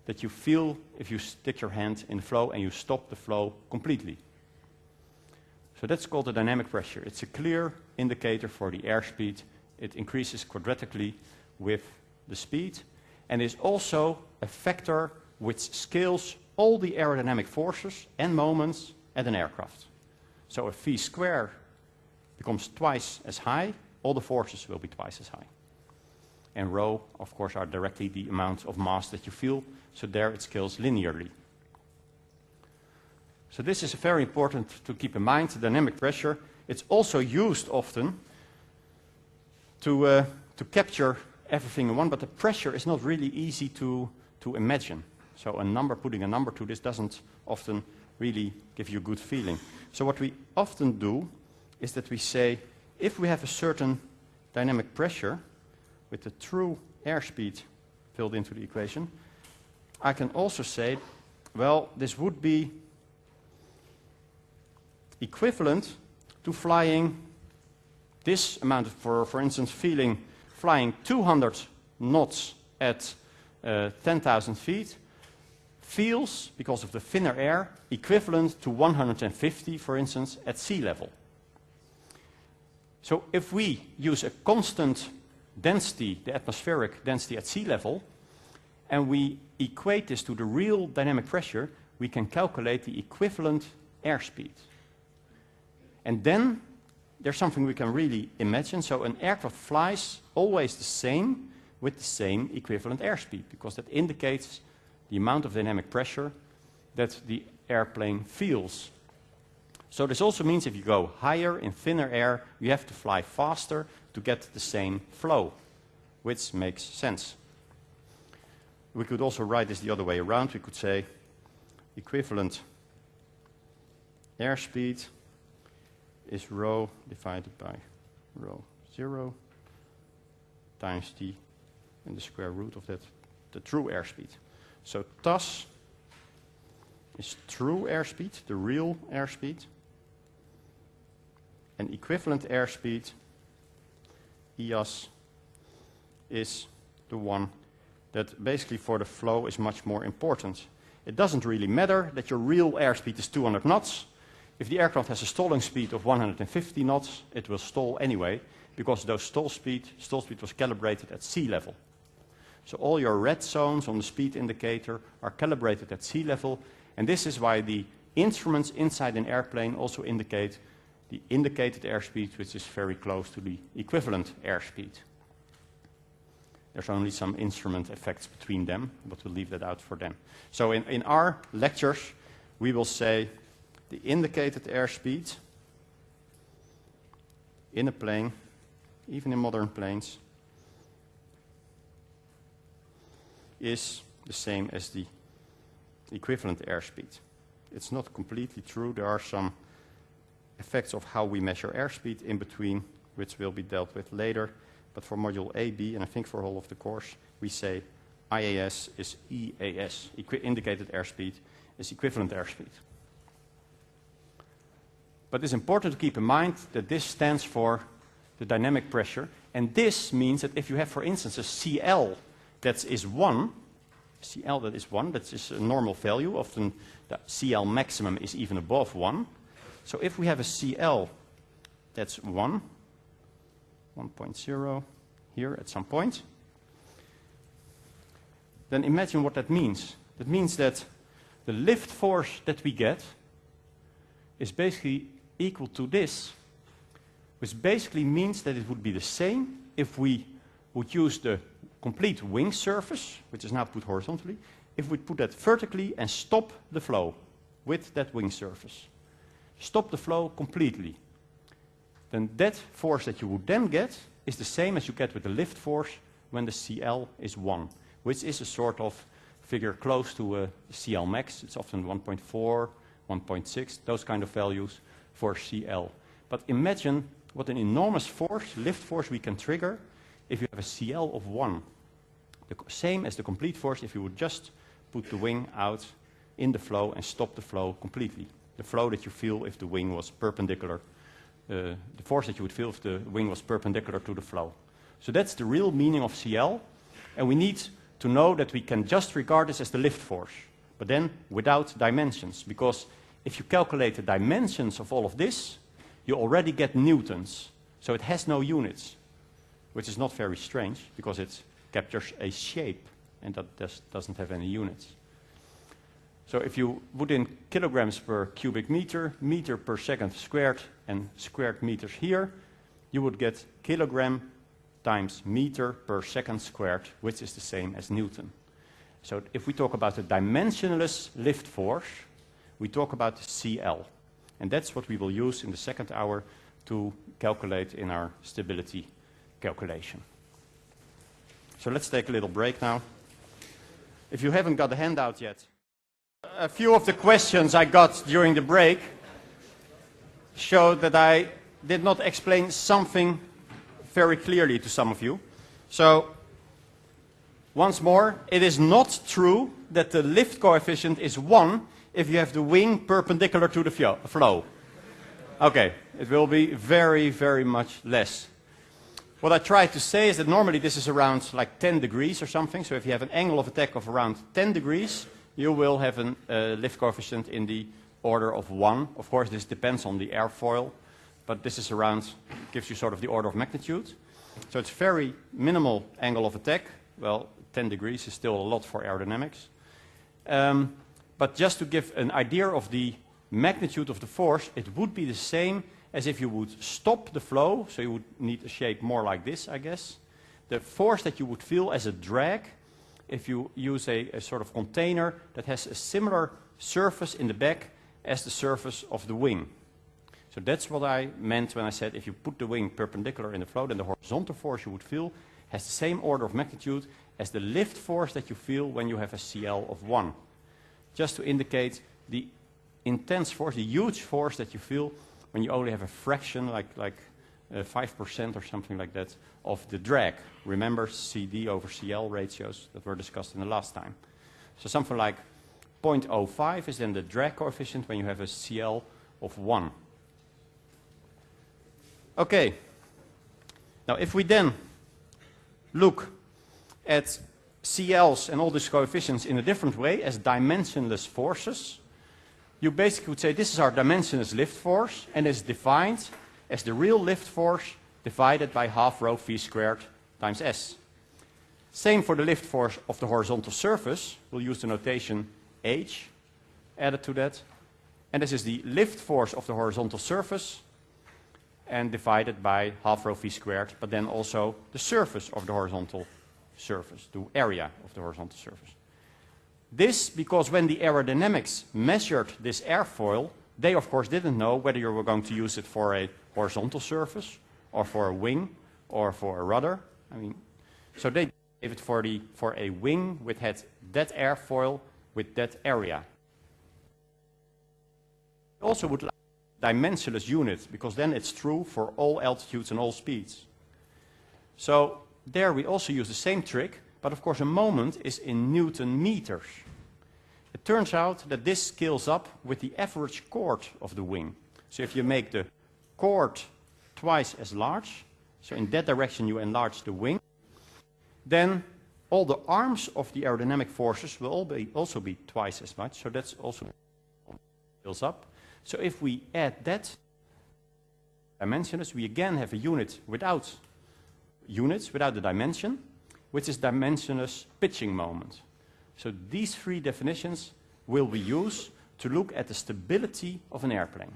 that you feel if you stick your hand in the flow and you stop the flow completely. So that's called the dynamic pressure. It's a clear indicator for the airspeed. It increases quadratically with the speed, and is also a factor which scales all the aerodynamic forces and moments at an aircraft. So if v squared becomes twice as high, all the forces will be twice as high. And rho, of course, are directly the amount of mass that you feel, so there it scales linearly. So this is very important to keep in mind, the dynamic pressure. It's also used often to capture everything in one, but the pressure is not really easy to imagine. So putting a number to this doesn't often really give you a good feeling. So what we often do is that we say, if we have a certain dynamic pressure with the true airspeed filled into the equation, I can also say, well, this would be equivalent to flying this amount, for instance, flying 200 knots at 10,000 feet, feels, because of the thinner air, equivalent to 150, for instance, at sea level. So if we use a constant density, the atmospheric density at sea level, and we equate this to the real dynamic pressure, we can calculate the equivalent airspeed. And then there's something we can really imagine. So an aircraft flies always the same with the same equivalent airspeed, because that indicates the amount of dynamic pressure that the airplane feels. So this also means if you go higher in thinner air, you have to fly faster to get the same flow, which makes sense. We could also write this the other way around. We could say equivalent airspeed is rho divided by rho 0 times t and the square root of that, the true airspeed. So TAS is true airspeed, the real airspeed, and equivalent airspeed, EAS, is the one that basically for the flow is much more important. It doesn't really matter that your real airspeed is 200 knots. If the aircraft has a stalling speed of 150 knots, it will stall anyway, because those stall speed was calibrated at sea level. So all your red zones on the speed indicator are calibrated at sea level, and this is why the instruments inside an airplane also indicate the indicated airspeed, which is very close to the equivalent airspeed. There's only some instrument effects between them, but we'll leave that out for them. So in our lectures, we will say the indicated airspeed in a plane, even in modern planes, is the same as the equivalent airspeed. It's not completely true. There are some effects of how we measure airspeed in between, which will be dealt with later. But for module A, B, and I think for all of the course, we say IAS is EAS. Indicated airspeed is equivalent airspeed. But it's important to keep in mind that this stands for the dynamic pressure. And this means that if you have, for instance, a CL that is 1, CL that is 1, that is a normal value. Often the CL maximum is even above 1. So if we have a CL that's 1, 1.0 here at some point, then imagine what that means. That means that the lift force that we get is basically equal to this, which basically means that it would be the same if we would use the complete wing surface, which is now put horizontally, if we put that vertically and stop the flow with that wing surface, stop the flow completely, then that force that you would then get is the same as you get with the lift force when the CL is 1, which is a sort of figure close to a CL max. It's often 1.4, 1.6, those kind of values for CL. But imagine what an enormous force, lift force, we can trigger if you have a CL of 1. The same as the complete force if you would just put the wing out in the flow and stop the flow completely. The flow that you feel if the wing was perpendicular, the force that you would feel if the wing was perpendicular to the flow. So that's the real meaning of CL, and we need to know that we can just regard this as the lift force, but then without dimensions, because if you calculate the dimensions of all of this, you already get newtons. So it has no units, which is not very strange, because it captures a shape, and that doesn't have any units. So if you put in kilograms per cubic meter, meter per second squared, and squared meters here, you would get kilogram times meter per second squared, which is the same as Newton. So if we talk about a dimensionless lift force, we talk about CL. And that's what we will use in the second hour to calculate in our stability calculation. So let's take a little break now. If you haven't got the handout yet, a few of the questions I got during the break showed that I did not explain something very clearly to some of you. So, once more, it is not true that the lift coefficient is 1 if you have the wing perpendicular to the flow. Okay, it will be very, very much less. What I tried to say is that normally this is around like 10 degrees or something. So if you have an angle of attack of around 10 degrees, you will have a lift coefficient in the order of 1. Of course, this depends on the airfoil, but this is around, gives you sort of the order of magnitude. So it's very minimal angle of attack. Well, 10 degrees is still a lot for aerodynamics. But just to give an idea of the magnitude of the force, it would be the same as if you would stop the flow, so you would need a shape more like this, I guess. The force that you would feel as a drag if you use a sort of container that has a similar surface in the back as the surface of the wing. So that's what I meant when I said if you put the wing perpendicular in the flow, then the horizontal force you would feel has the same order of magnitude as the lift force that you feel when you have a CL of 1. Just to indicate the intense force, the huge force that you feel when you only have a fraction, like 5% or something like that, of the drag. Remember CD over CL ratios that were discussed in the last time. So something like 0.05 is then the drag coefficient when you have a CL of 1. Okay. Now if we then look at CLs and all these coefficients in a different way as dimensionless forces, you basically would say this is our dimensionless lift force, and it's defined as the real lift force divided by half rho v squared times s. Same for the lift force of the horizontal surface. We'll use the notation h added to that. And this is the lift force of the horizontal surface and divided by half rho v squared, but then also the surface of the horizontal surface, the area of the horizontal surface. This because when the aerodynamics measured this airfoil, they of course didn't know whether you were going to use it for a horizontal surface or for a wing or for a rudder. So they gave it for a wing which had that airfoil with that area. Also would like dimensionless unit, because then it's true for all altitudes and all speeds. So there we also use the same trick, but of course a moment is in Newton meters. It turns out that this scales up with the average chord of the wing. So if you make the chord twice as large, so in that direction you enlarge the wing, then all the arms of the aerodynamic forces will also be twice as much, so that's also scales up. So if we add that dimensionless, we again have a unit without units, without the dimension, which is dimensionless pitching moment. So these three definitions will we use to look at the stability of an airplane.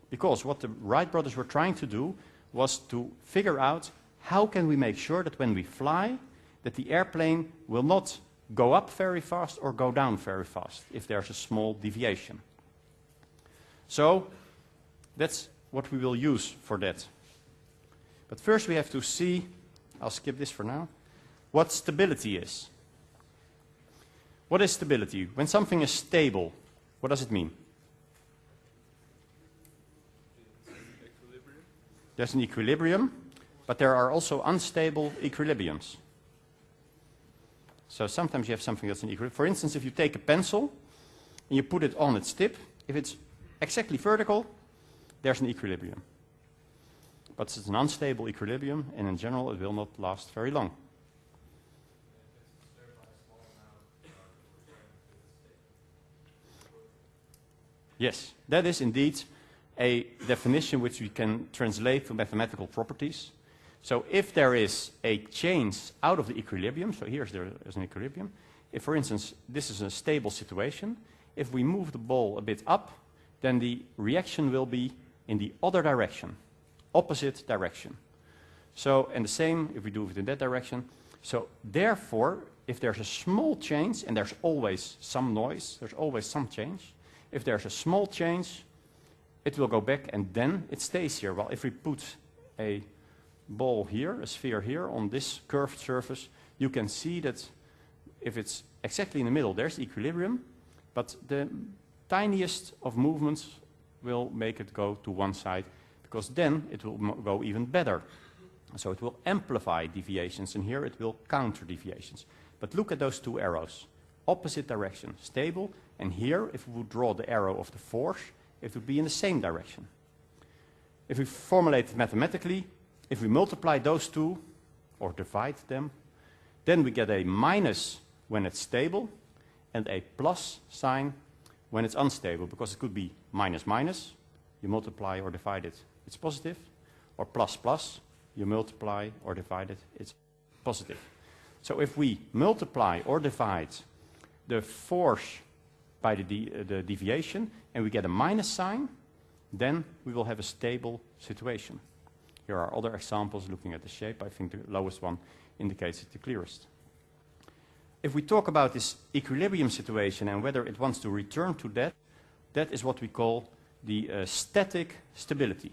Because what the Wright brothers were trying to do was to figure out how can we make sure that when we fly, that the airplane will not go up very fast or go down very fast if there's a small deviation. So that's what we will use for that. But first we have to see, I'll skip this for now, what stability is. What is stability? When something is stable, what does it mean? There's an equilibrium, but there are also unstable equilibriums. So sometimes you have something that's an equilibrium. For instance, if you take a pencil and you put it on its tip, if it's exactly vertical, there's an equilibrium. But it's an unstable equilibrium, and in general it will not last very long. Yes, that is indeed a definition which we can translate to mathematical properties. So if there is a change out of the equilibrium, so here's an equilibrium. If, for instance, this is a stable situation, if we move the ball a bit up, then the reaction will be in the other direction, opposite direction. So, and the same if we do it in that direction. So therefore, if there's a small change, and there's always some noise, there's always some change, if there's a small change, it will go back and then it stays here. Well, if we put a ball here, a sphere here, on this curved surface, you can see that if it's exactly in the middle, there's equilibrium, but the tiniest of movements will make it go to one side, because then it will go even better. So it will amplify deviations, and here it will counter deviations. But look at those two arrows. Opposite direction, stable, and here, if we would draw the arrow of the force, it would be in the same direction. If we formulate it mathematically, if we multiply those two, or divide them, then we get a minus when it's stable, and a plus sign when it's unstable, because it could be minus minus, you multiply or divide it, it's positive, or plus plus, you multiply or divide it, it's positive. So if we multiply or divide the force by the deviation, and we get a minus sign, then we will have a stable situation. Here are other examples looking at the shape. I think the lowest one indicates it the clearest. If we talk about this equilibrium situation and whether it wants to return to that, that is what we call the static stability.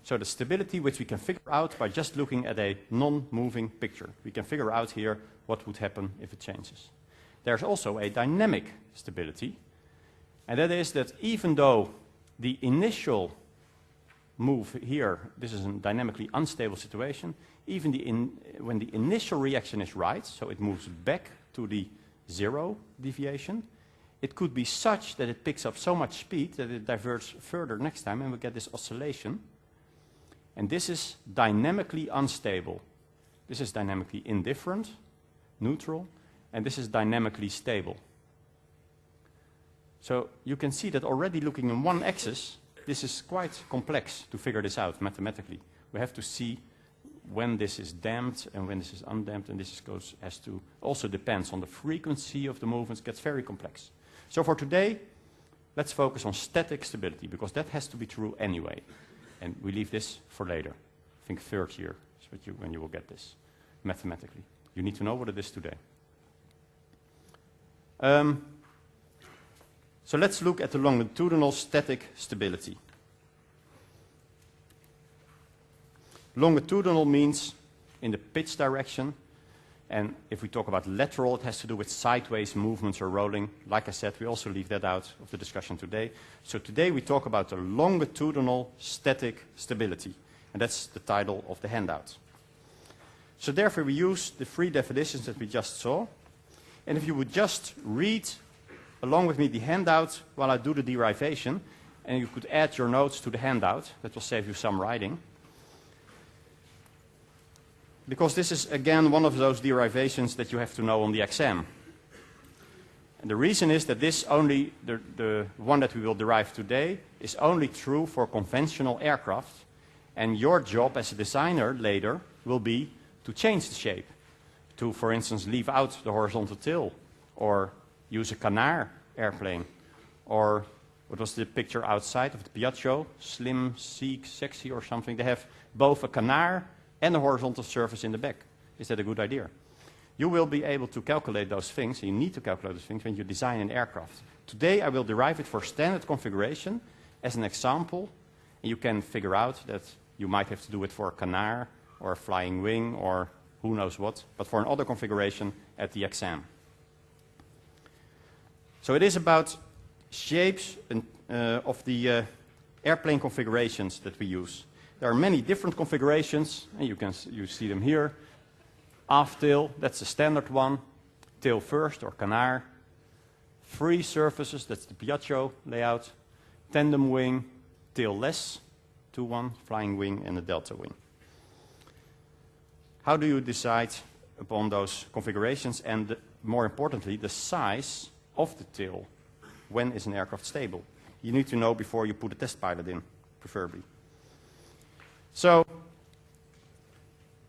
So the stability which we can figure out by just looking at a non-moving picture. We can figure out here what would happen if it changes. There's also a dynamic stability, and that is that even though the initial move here, this is a dynamically unstable situation, even when the initial reaction is right, so it moves back to the zero deviation, it could be such that it picks up so much speed that it diverges further next time, and we get this oscillation. And this is dynamically unstable. This is dynamically indifferent, neutral, and this is dynamically stable. So you can see that already looking in one axis, this is quite complex to figure this out mathematically. We have to see when this is damped and when this is undamped, and this also depends on the frequency of the movements. It gets very complex. So for today, let's focus on static stability, because that has to be true anyway. And we leave this for later. I think third year is when you will get this mathematically. You need to know what it is today. So let's look at the longitudinal static stability. Longitudinal means in the pitch direction, and if we talk about lateral, it has to do with sideways movements or rolling. Like I said, we also leave that out of the discussion today. So today we talk about the longitudinal static stability, and that's the title of the handout. So therefore we use the three definitions that we just saw, and if you would just read along with me the handout while I do the derivation, and you could add your notes to the handout, that will save you some writing. Because this is again one of those derivations that you have to know on the exam. And the reason is that this only, the one that we will derive today, is only true for conventional aircraft, and your job as a designer later will be to change the shape. To, for instance, leave out the horizontal tail, or use a canard airplane, or what was the picture outside of the Piaggio, slim, sleek, sexy or something. They have both a canard and a horizontal surface in the back. Is that a good idea? You will be able to calculate those things, and you need to calculate those things when you design an aircraft. Today I will derive it for standard configuration as an example, and you can figure out that you might have to do it for a canard or a flying wing or who knows what, but for another configuration at the exam. So it is about shapes of the airplane configurations that we use. There are many different configurations, and you see them here. Aft tail, that's the standard one. Tail first or canard. Free surfaces, that's the Piaggio layout. Tandem wing, tail less, 2-1, flying wing and a delta wing. How do you decide upon those configurations and, more importantly, the size of the tail? When is an aircraft stable? You need to know before you put a test pilot in, preferably. So,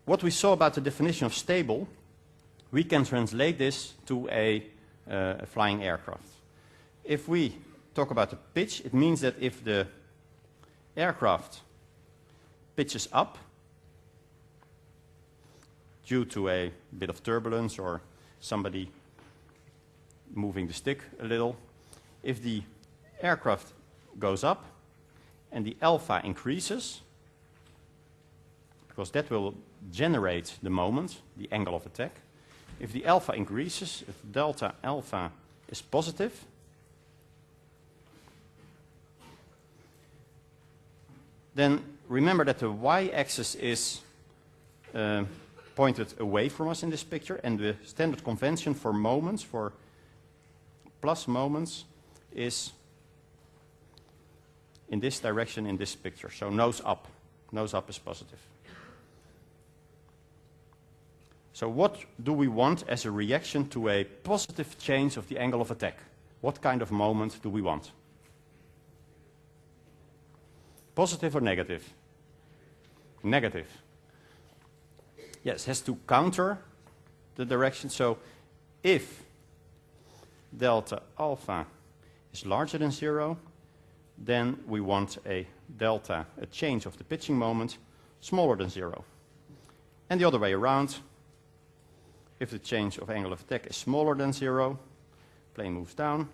what we saw about the definition of stable, we can translate this to a flying aircraft. If we talk about the pitch, it means that if the aircraft pitches up due to a bit of turbulence or somebody moving the stick a little, if the aircraft goes up and the alpha increases, because that will generate the moment, the angle of attack. If the alpha increases, if delta alpha is positive, then remember that the y-axis is pointed away from us in this picture, and the standard convention for moments, for plus moments, is in this direction in this picture. So nose up. Nose up is positive. So what do we want as a reaction to a positive change of the angle of attack? What kind of moment do we want? Positive or negative? Negative. Yes, has to counter the direction. So if delta alpha is larger than 0, then we want a delta, a change of the pitching moment, smaller than 0. And the other way around, if the change of angle of attack is smaller than 0, plane moves down.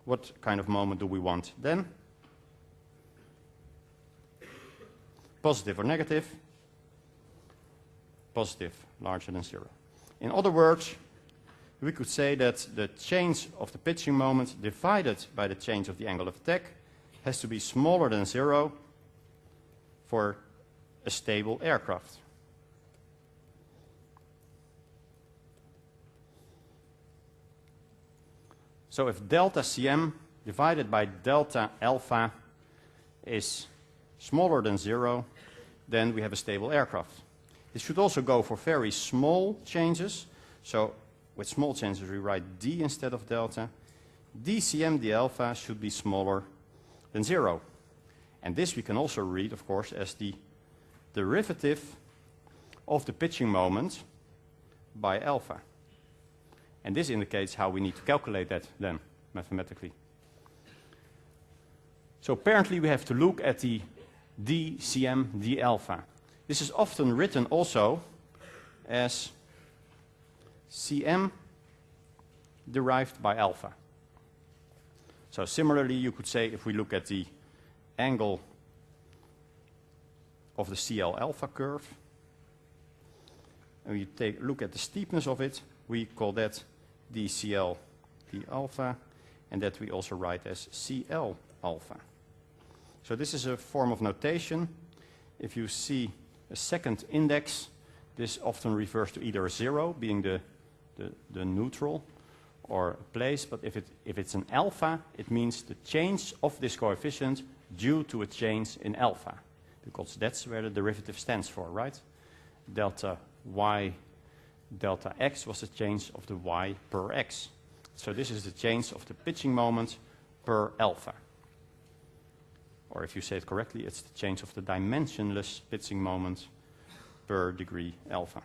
What kind of moment do we want then? Positive or negative? Positive, larger than 0. In other words, we could say that the change of the pitching moment divided by the change of the angle of attack has to be smaller than 0 for a stable aircraft. So if delta Cm divided by delta alpha is smaller than 0, then we have a stable aircraft. This should also go for very small changes. So with small changes we write d instead of delta. dCm d alpha should be smaller than 0. And this we can also read, of course, as the derivative of the pitching moment by alpha. And this indicates how we need to calculate that then, mathematically. So apparently we have to look at the dCm d alpha. This is often written also as Cm derived by alpha. So similarly you could say, if we look at the angle of the CL alpha curve, and we look at the steepness of it, we call that dCl d alpha, and that we also write as CL alpha. So this is a form of notation. If you see a second index, this often refers to either a 0, being the neutral, or a place, but if it's an alpha, it means the change of this coefficient due to a change in alpha, because that's where the derivative stands for, right? Delta y delta x was the change of the y per x. So this is the change of the pitching moment per alpha. Or if you say it correctly, it's the change of the dimensionless pitching moment per degree alpha.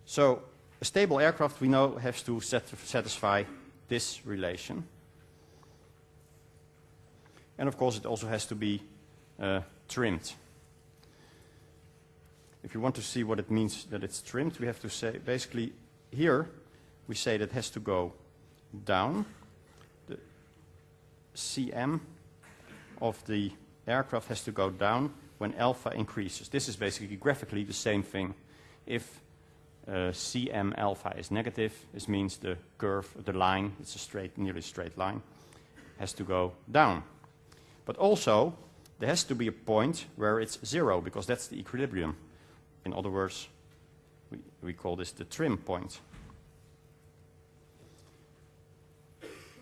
So a stable aircraft, we know, has to satisfy this relation. And of course it also has to be trimmed. If you want to see what it means that it's trimmed, we have to say, basically here we say that it has to go down. The cm of the aircraft has to go down when alpha increases. This is basically graphically the same thing. If cm alpha is negative, this means the curve, the line, it's a straight, nearly straight line, has to go down. But also, there has to be a point where it's 0, because that's the equilibrium. In other words, we call this the trim point.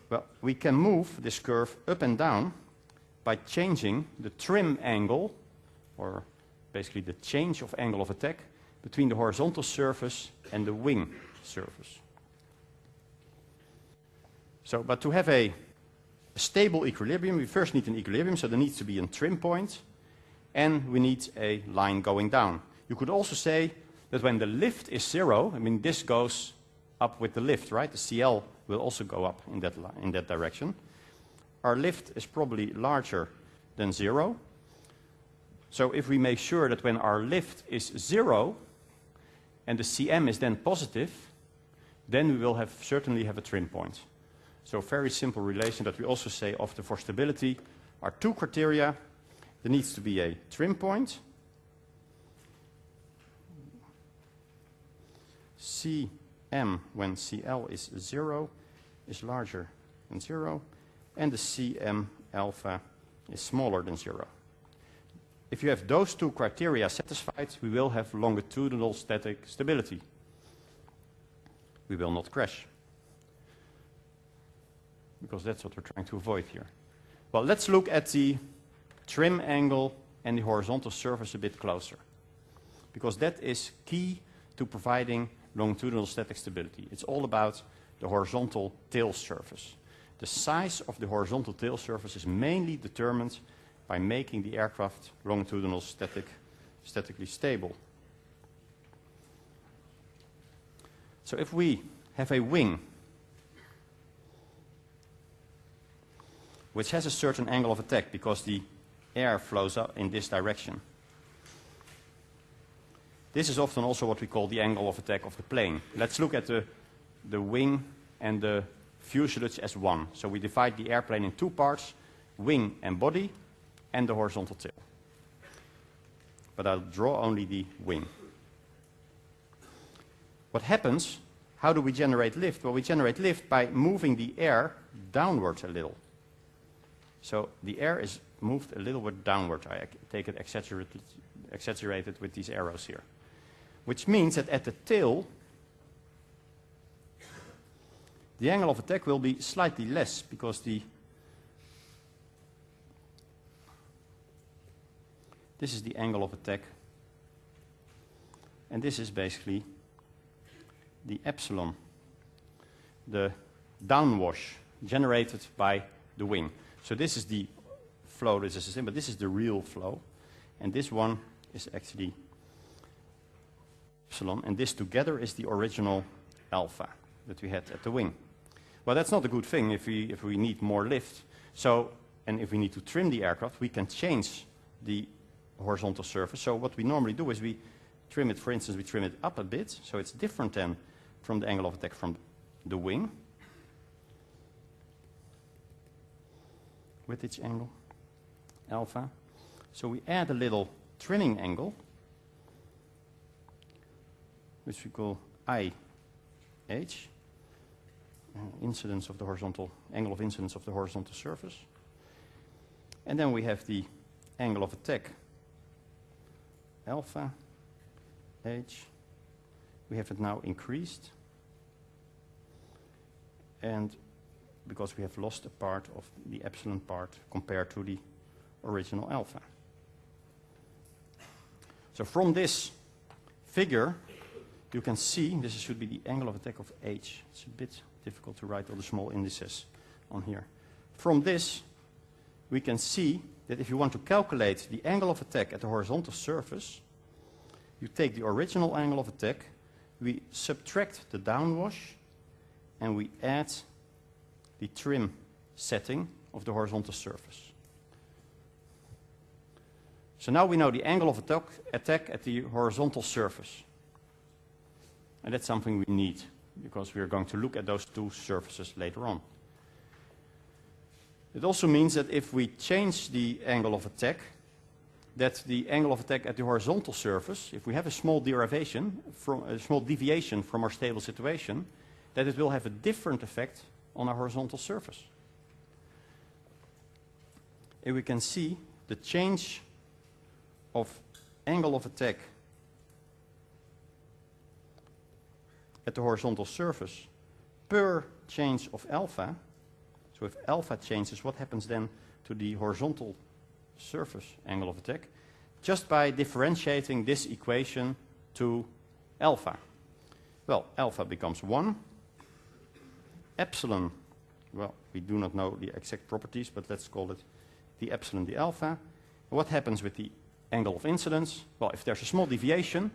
Well, we can move this curve up and down by changing the trim angle, or basically the change of angle of attack, between the horizontal surface and the wing surface. So, but to have a stable equilibrium, we first need an equilibrium, so there needs to be a trim point, and we need a line going down. You could also say that when the lift is 0, I mean this goes up with the lift, right? The CL will also go up in that direction. Our lift is probably larger than 0. So if we make sure that when our lift is 0 and the CM is then positive, then we will certainly have a trim point. So a very simple relation that we also say often for stability are two criteria. There needs to be a trim point. Cm when Cl is 0 is larger than 0, and the Cm alpha is smaller than 0. If you have those two criteria satisfied, we will have longitudinal static stability. We will not crash, because that's what we're trying to avoid here. Well, let's look at the trim angle and the horizontal surface a bit closer, because that is key to providing longitudinal static stability. It's all about the horizontal tail surface. The size of the horizontal tail surface is mainly determined by making the aircraft longitudinal statically stable. So if we have a wing which has a certain angle of attack because the air flows up in this direction, this is often also what we call the angle of attack of the plane. Let's look at the wing and the fuselage as one. So we divide the airplane in two parts, wing and body, and the horizontal tail. But I'll draw only the wing. What happens, how do we generate lift? Well, we generate lift by moving the air downwards a little. So the air is moved a little bit downward. I take it exaggerated with these arrows here. Which means that at the tail, the angle of attack will be slightly less, because this is the angle of attack, and this is basically the epsilon, the downwash generated by the wing. So this is the flow, this is the same, but this is the real flow, and this one is actually epsilon, and this together is the original alpha that we had at the wing. Well, that's not a good thing if we need more lift. So, and if we need to trim the aircraft, we can change the horizontal surface. So what we normally do is we trim it, for instance, we trim it up a bit, so it's different then from the angle of attack from the wing, with its angle, alpha. So we add a little trimming angle, which we call IH, incidence of the horizontal, angle of incidence of the horizontal surface. And then we have the angle of attack, alpha, H. We have it now increased, and because we have lost a part of the epsilon part compared to the original alpha. So from this figure, you can see this should be the angle of attack of H. It's a bit difficult to write all the small indices on here. From this, we can see that if you want to calculate the angle of attack at the horizontal surface, you take the original angle of attack, we subtract the downwash, and we add the trim setting of the horizontal surface. So now we know the angle of attack at the horizontal surface. And that's something we need, because we are going to look at those two surfaces later on. It also means that if we change the angle of attack, that the angle of attack at the horizontal surface, if we have a small deviation from our stable situation, that it will have a different effect on our horizontal surface. If we can see the change of angle of attack at the horizontal surface per change of alpha. So if alpha changes, what happens then to the horizontal surface angle of attack? Just by differentiating this equation to alpha. Well, alpha becomes 1. Epsilon, well, we do not know the exact properties, but let's call it the epsilon, the alpha. What happens with the angle of incidence? Well, if there's a small deviation,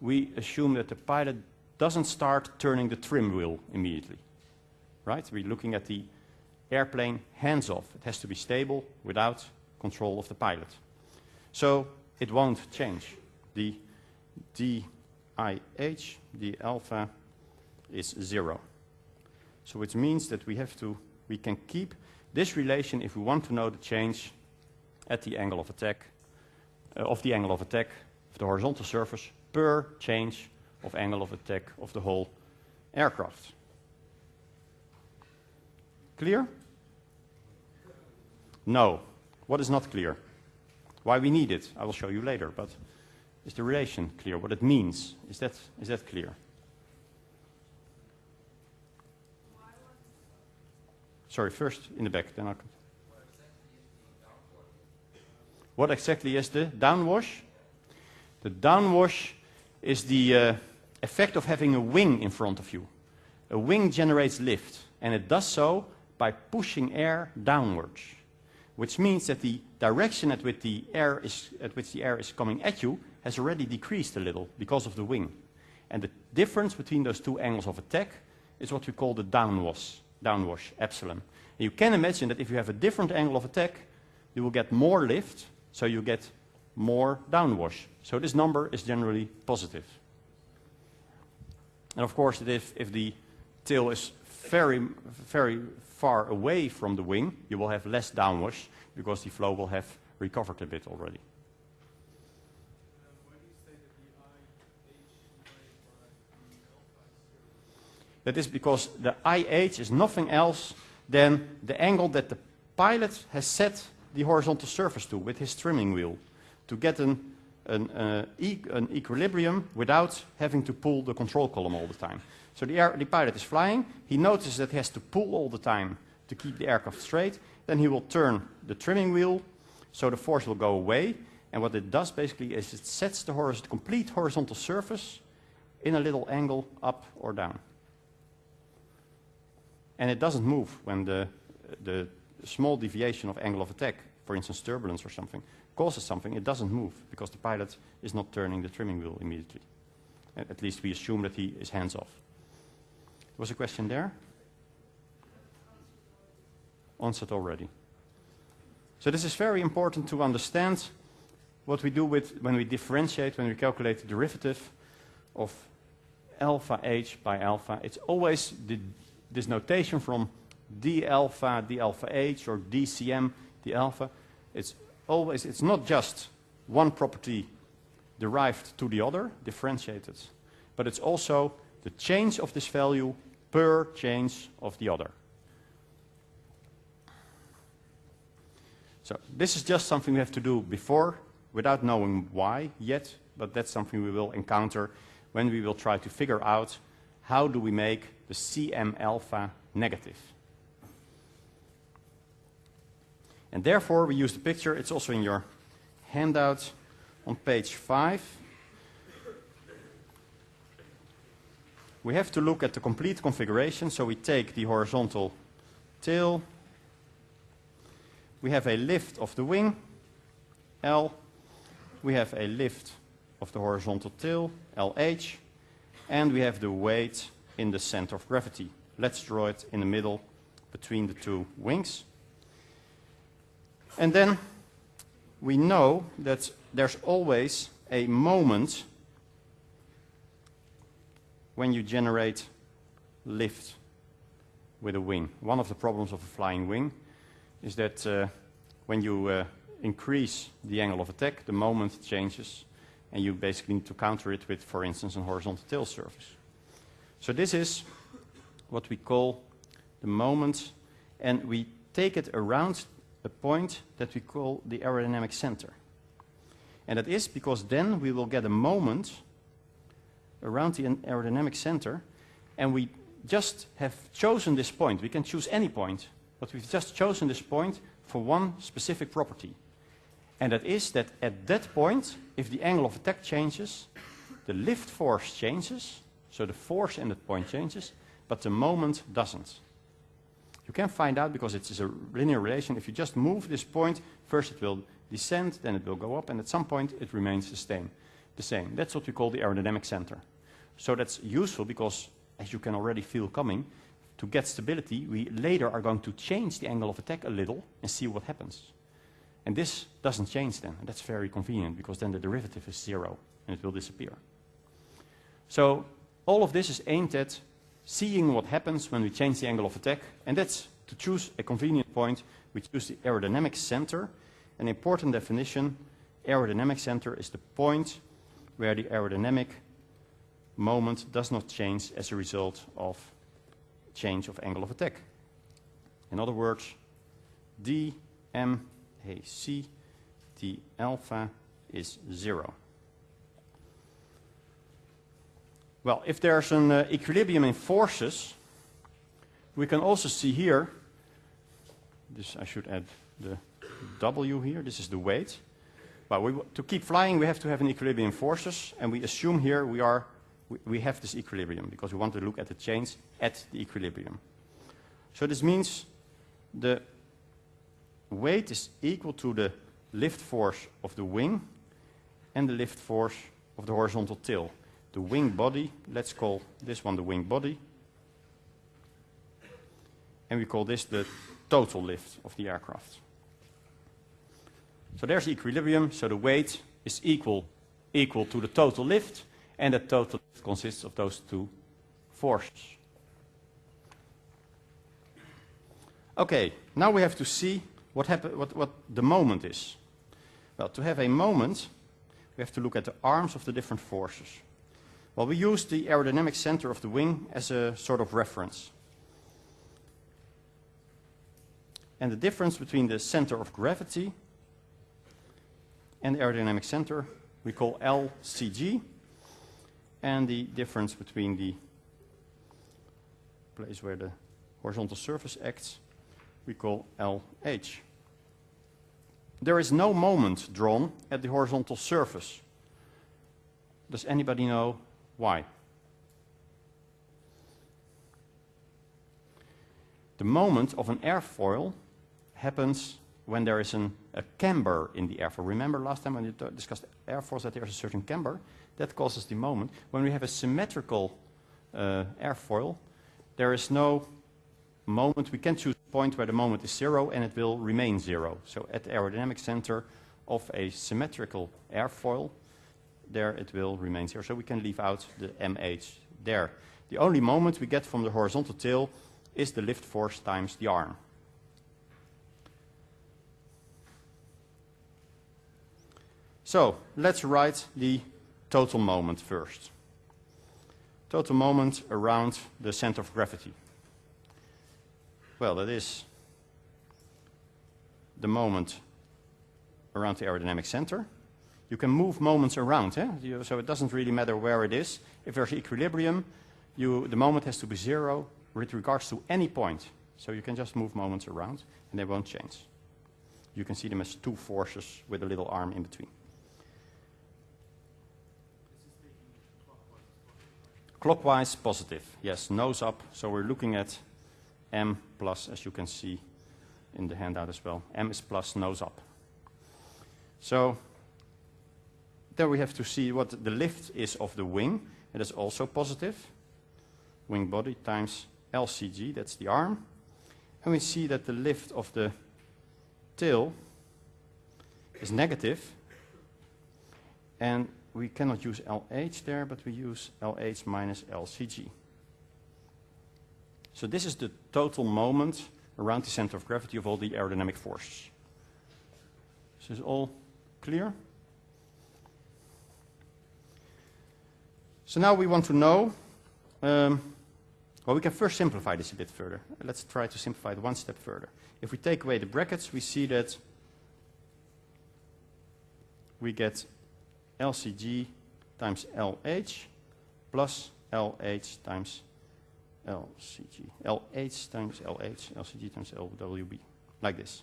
we assume that the pilot doesn't start turning the trim wheel immediately. Right? We're looking at the airplane hands off. It has to be stable without control of the pilot. So it won't change. The DIH, the alpha, is 0. So which means that we can keep this relation if we want to know the change at the angle of attack, of the horizontal surface per change of angle of attack of the whole aircraft. Clear? No. What is not clear? Why we need it, I will show you later, but is the relation clear? What it means, is that clear? Sorry, first in the back, then I can. What exactly is the downwash? The downwash is the effect of having a wing in front of you. A wing generates lift, and it does so by pushing air downwards, which means that the direction at which the air is coming at you has already decreased a little because of the wing. And the difference between those two angles of attack is what we call the downwash, epsilon. And you can imagine that if you have a different angle of attack, you will get more lift, so you get more downwash. So this number is generally positive. And of course, if the tail is very, very far away from the wing, you will have less downwash because the flow will have recovered a bit already. Why do you say that the IH divided by the alpha is 0? That is because the IH is nothing else than the angle that the pilot has set the horizontal surface to with his trimming wheel to get an equilibrium without having to pull the control column all the time. So the pilot is flying, he notices that he has to pull all the time to keep the aircraft straight, then he will turn the trimming wheel, so the force will go away, and what it does basically is it sets the complete horizontal surface in a little angle up or down. And it doesn't move when the small deviation of angle of attack, for instance turbulence or something, causes something, it doesn't move because the pilot is not turning the trimming wheel immediately. At least we assume that he is hands off. There was a question there? Answered already. So this is very important to understand what we do when we differentiate, when we calculate the derivative of alpha h by alpha. It's always this notation from d alpha h, or dcm, d alpha. It's not just one property derived to the other, differentiated, but it's also the change of this value per change of the other. So this is just something we have to do before, without knowing why yet, but that's something we will encounter when we will try to figure out how do we make the Cm alpha negative. And therefore we use the picture, it's also in your handout on page 5. We have to look at the complete configuration, so we take the horizontal tail, we have a lift of the wing, L, we have a lift of the horizontal tail, LH, and we have the weight in the center of gravity. Let's draw it in the middle between the two wings. And then we know that there's always a moment when you generate lift with a wing. One of the problems of a flying wing is that when you increase the angle of attack, the moment changes, and you basically need to counter it with, for instance, a horizontal tail surface. So this is what we call the moment, and we take it around a point that we call the aerodynamic center. And that is because then we will get a moment around the aerodynamic center, and we just have chosen this point. We can choose any point, but we've just chosen this point for one specific property. And that is that at that point, if the angle of attack changes, the lift force changes, so the force in that point changes, but the moment doesn't. You can find out because it's a linear relation. If you just move this point, first it will descend, then it will go up, and at some point it remains the same. That's what we call the aerodynamic center. So that's useful because, as you can already feel coming, to get stability, we later are going to change the angle of attack a little and see what happens. And this doesn't change then, and that's very convenient because then the derivative is 0 and it will disappear. So all of this is aimed at seeing what happens when we change the angle of attack, and that's to choose a convenient point. We choose the aerodynamic center. An important definition, aerodynamic center is the point where the aerodynamic moment does not change as a result of change of angle of attack. In other words, dmac, d alpha is 0. Well, if there's an equilibrium in forces, we can also see here, this I should add the W here, this is the weight. Well, to keep flying we have to have an equilibrium in forces, and we assume here we have this equilibrium because we want to look at the change at the equilibrium. So this means the weight is equal to the lift force of the wing and the lift force of the horizontal tail. The wing body, let's call this one the wing body, and we call this the total lift of the aircraft. So there's the equilibrium, so the weight is equal to the total lift, and the total lift consists of those two forces. Okay, now we have to see what the moment is. Well, to have a moment, we have to look at the arms of the different forces. Well, we use the aerodynamic center of the wing as a sort of reference. And the difference between the center of gravity and the aerodynamic center we call LCG, and the difference between the place where the horizontal surface acts we call LH. There is no moment drawn at the horizontal surface. Does anybody know why? The moment of an airfoil happens when there is a camber in the airfoil. Remember last time when we discussed airfoils that there is a certain camber? That causes the moment. When we have a symmetrical airfoil, there is no moment. We can choose a point where the moment is 0 and it will remain 0. So at the aerodynamic center of a symmetrical airfoil, there it will remain 0. So we can leave out the MH there. The only moment we get from the horizontal tail is the lift force times the arm. So let's write the total moment first. Total moment around the center of gravity. Well, that is the moment around the aerodynamic center. You can move moments around, so it doesn't really matter where it is. If there's equilibrium, the moment has to be 0 with regards to any point. So you can just move moments around and they won't change. You can see them as two forces with a little arm in between. Clockwise positive, yes, nose up. So we're looking at M plus, as you can see in the handout as well. M is plus nose up. So then we have to see what the lift is of the wing. It is also positive. Wing body times LCG, that's the arm. And we see that the lift of the tail is negative, and we cannot use LH there, but we use LH minus LCG. So this is the total moment around the center of gravity of all the aerodynamic forces. So is all clear? So now we want to know, well, we can first simplify this a bit further. Let's try to simplify it one step further. If we take away the brackets, we see that we get LCG times LH plus LH times LCG. LH times LH, LCG times LWB, like this.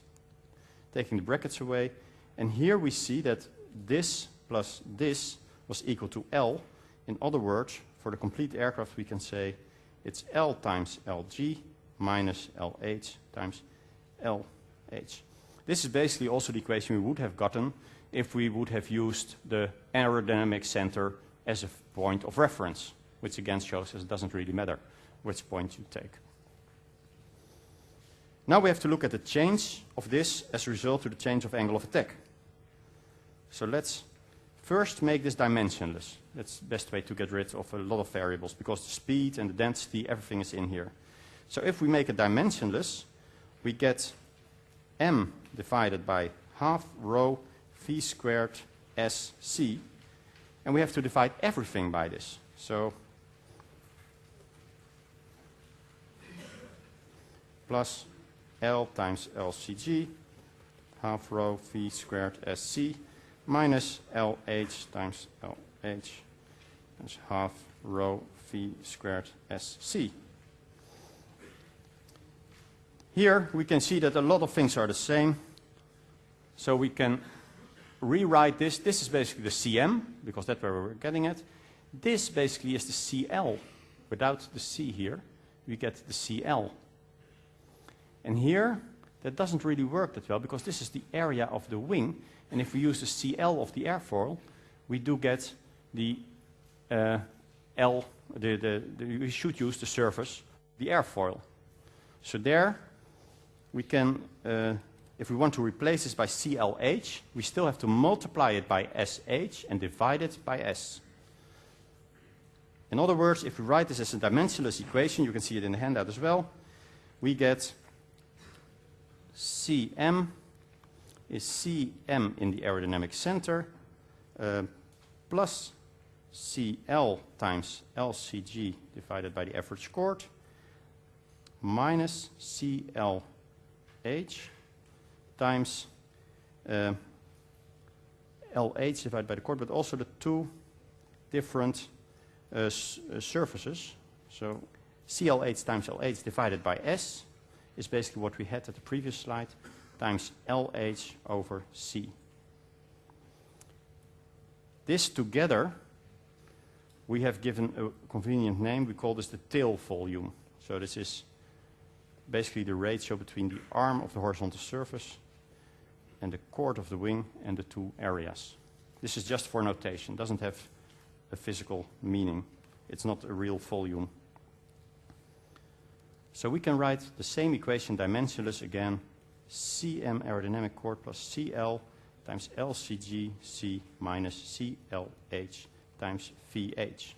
Taking the brackets away, and here we see that this plus this was equal to L. In other words, for the complete aircraft we can say it's L times LG minus LH times LH. This is basically also the equation we would have gotten if we would have used the aerodynamic center as a point of reference, which again shows us it doesn't really matter which point you take. Now we have to look at the change of this as a result of the change of angle of attack. So let's first make this dimensionless. That's the best way to get rid of a lot of variables, because the speed and the density, everything is in here. So if we make it dimensionless, we get m divided by half rho v squared sc, and we have to divide everything by this. So plus L times LCG, half rho v squared sc, minus LH times LH, that's half rho v squared sc. Here we can see that a lot of things are the same, so we can rewrite this. This is basically the Cm, because that's where we're getting at. This basically is the Cl. Without the C here, we get the Cl. And here, that doesn't really work that well, because this is the area of the wing, and if we use the Cl of the airfoil, we do get the L, we should use the surface, the airfoil. So there, we can, if we want to replace this by CLH, we still have to multiply it by SH and divide it by S. In other words, if we write this as a dimensionless equation, you can see it in the handout as well, we get Cm is Cm in the aerodynamic center plus Cl times LCG divided by the average chord minus CLH times LH divided by the chord, but also the two different surfaces. So CLH times LH divided by S is basically what we had at the previous slide, times LH over C. This together, we have given a convenient name. We call this the tail volume. So this is basically the ratio between the arm of the horizontal surface and the chord of the wing and the two areas. This is just for notation. It doesn't have a physical meaning. It's not a real volume. So we can write the same equation dimensionless again, Cm aerodynamic chord plus Cl times LCG C minus CLH times VH.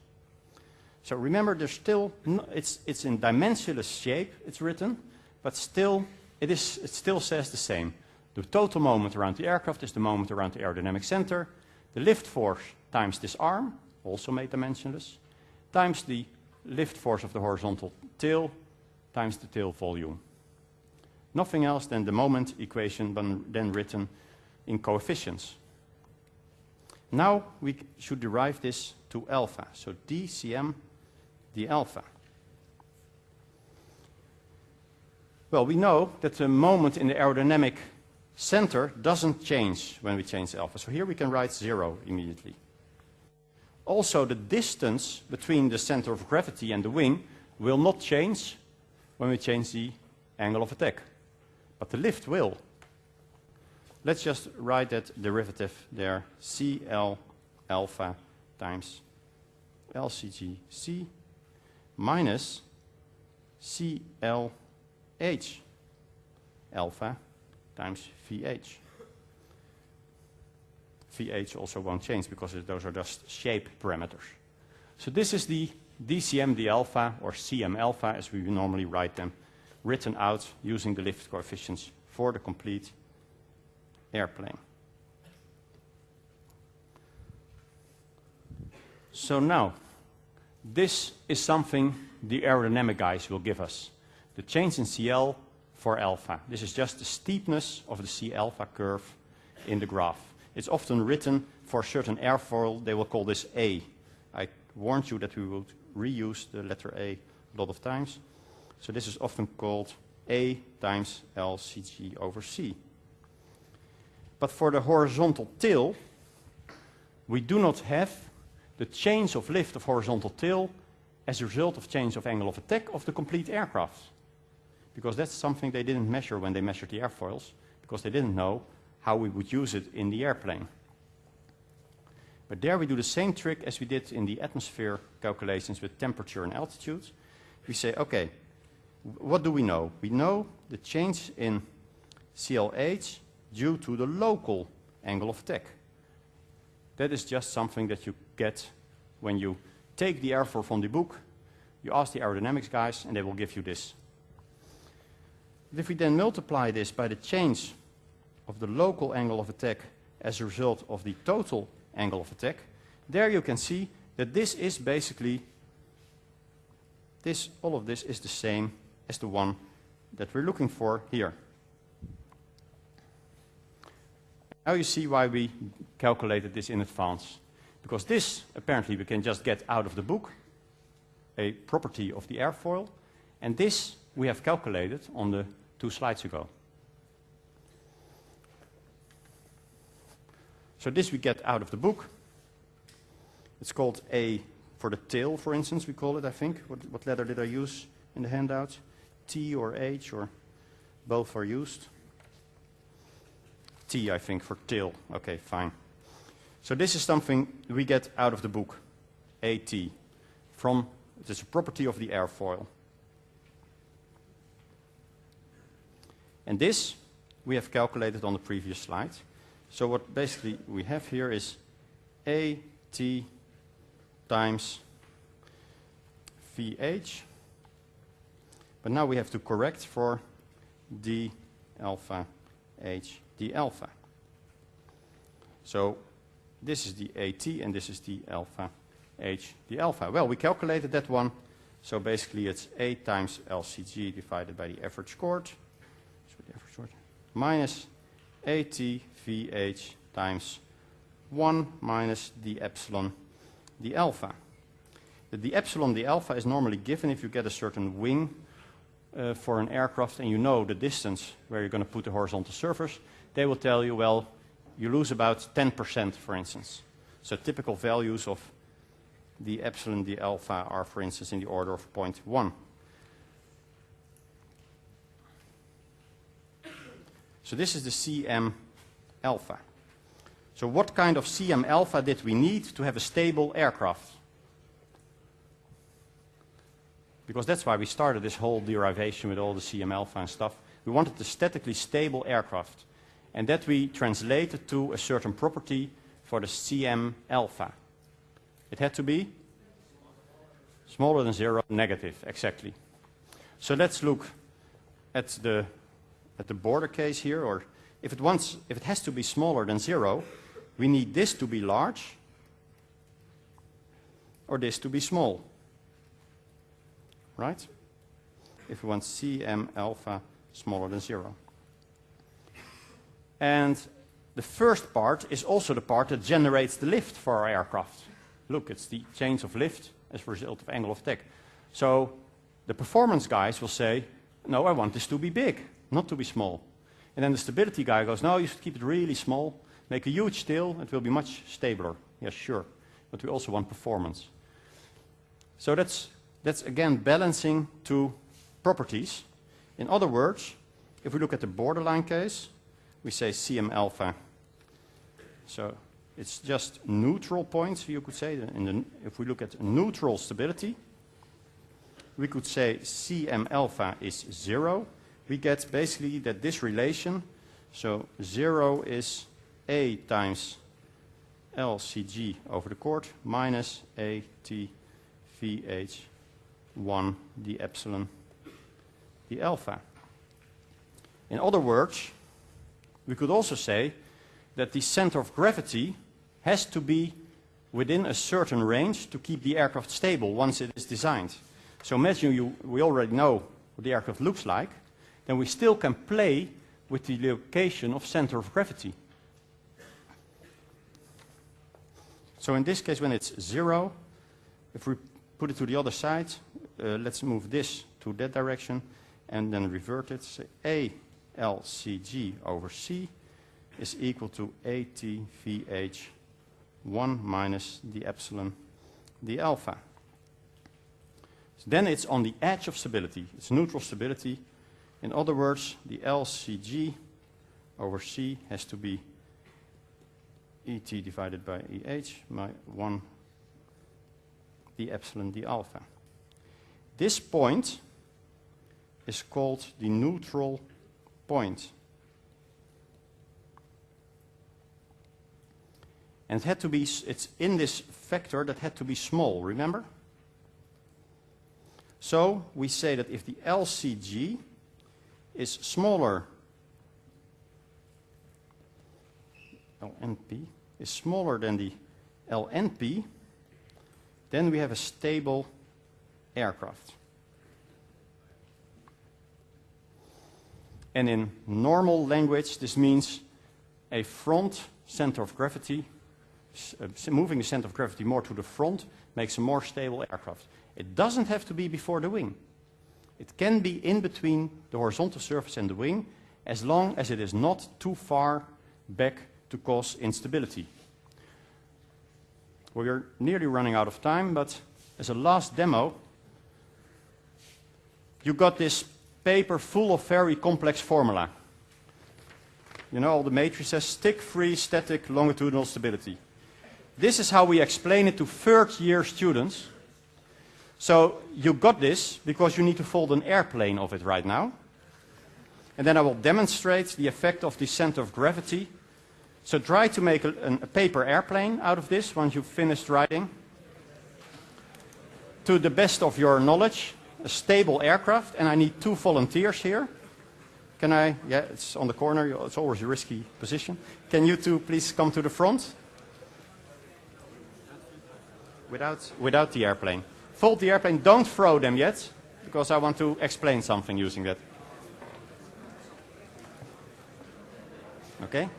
So remember, there's still it's in dimensionless shape. It's written, but still it still says the same. The total moment around the aircraft is the moment around the aerodynamic center. The lift force times this arm, also made dimensionless, times the lift force of the horizontal tail times the tail volume. Nothing else than the moment equation, but then written in coefficients. Now we should derive this to alpha. So dCm d alpha. Well, we know that the moment in the aerodynamic center doesn't change when we change alpha. So here we can write 0 immediately. Also, the distance between the center of gravity and the wing will not change when we change the angle of attack. But the lift will. Let's just write that derivative there, CL alpha times LCG C minus CLH alpha times VH. VH also won't change because those are just shape parameters. So this is the DCM d alpha, or CM alpha as we normally write them, written out using the lift coefficients for the complete airplane. So now, this is something the aerodynamic guys will give us. The change in CL for alpha. This is just the steepness of the C alpha curve in the graph. It's often written for a certain airfoil, they will call this A. I warned you that we would reuse the letter A a lot of times. So this is often called A times LCG over C. But for the horizontal tail, we do not have the change of lift of horizontal tail as a result of change of angle of attack of the complete aircraft. Because that's something they didn't measure when they measured the airfoils, because they didn't know how we would use it in the airplane. But there we do the same trick as we did in the atmosphere calculations with temperature and altitude. We say, okay, what do we know? We know the change in CLH due to the local angle of attack. That is just something that you get when you take the airfoil from the book, you ask the aerodynamics guys, and they will give you this. But if we then multiply this by the change of the local angle of attack as a result of the total angle of attack, there you can see that this is basically, all of this is the same as the one that we're looking for here. Now you see why we calculated this in advance. Because this, apparently, we can just get out of the book, a property of the airfoil, and this we have calculated on the 2 slides ago. So this we get out of the book. It's called A for the tail, for instance, we call it, I think. What letter did I use in the handout? T or H, or both are used. T, I think, for tail. Okay, fine. So this is something we get out of the book, AT, from, it is a property of the airfoil. And this we have calculated on the previous slide. So what basically we have here is AT times VH. But now we have to correct for D alpha H D alpha. So this is the AT and this is the alpha H D alpha. Well, we calculated that one. So basically it's A times LCG divided by the average chord. Minus AT VH times 1 minus the epsilon the alpha. The epsilon the alpha is normally given if you get a certain wing for an aircraft and you know the distance where you're going to put the horizontal surface. They will tell you, well, you lose about 10%, for instance. So typical values of the epsilon the alpha are, for instance, in the order of 0.1. So this is the CM alpha. So what kind of CM alpha did we need to have a stable aircraft? Because that's why we started this whole derivation with all the CM alpha and stuff. We wanted a statically stable aircraft. And that we translated to a certain property for the CM alpha. It had to be smaller than 0, negative, exactly. So let's look at the border case here, or if it has to be smaller than 0, we need this to be large or this to be small. Right? If we want CM alpha smaller than 0. And the first part is also the part that generates the lift for our aircraft. Look, it's the change of lift as a result of angle of attack. So the performance guys will say, no, I want this to be big, not to be small. And then the stability guy goes, no, you should keep it really small, make a huge tail, it will be much stabler. Yes, sure, but we also want performance. So that's again balancing two properties. In other words, if we look at the borderline case, we say CM alpha. So it's just neutral points, you could say. If we look at neutral stability, we could say CM alpha is 0. We get basically that this relation, so 0 is A times LCG over the chord minus ATVH1 d epsilon d alpha. In other words, we could also say that the center of gravity has to be within a certain range to keep the aircraft stable once it is designed. So imagine we already know what the aircraft looks like, then we still can play with the location of center of gravity. So in this case, when it's 0, if we put it to the other side, let's move this to that direction and then revert it. Say A LCG over C is equal to ATVH1 minus the epsilon the alpha. So then it's on the edge of stability. It's neutral stability. In other words, the LCG over C has to be ET divided by EH, my 1 the epsilon the alpha. This point is called the neutral point. And it had to be, it's in this vector that had to be small, remember? So we say that if the LCG is smaller, LNP is smaller than the LNP, then we have a stable aircraft. And in normal language, this means a front center of gravity, moving the center of gravity more to the front makes a more stable aircraft. It doesn't have to be before the wing. It can be in between the horizontal surface and the wing, as long as it is not too far back to cause instability. We're nearly running out of time, but as a last demo, you got this paper full of very complex formula. You know, all the matrices, stick, free, static, longitudinal stability. This is how we explain it to third-year students. So you got this because you need to fold an airplane of it right now. And then I will demonstrate the effect of the center of gravity. So try to make a paper airplane out of this once you've finished writing. To the best of your knowledge, a stable aircraft, and I need 2 volunteers here. Can I, yeah, it's on the corner, it's always a risky position. Can you two please come to the front? Without the airplane. Fold the airplane, don't throw them yet, because I want to explain something using that. Okay?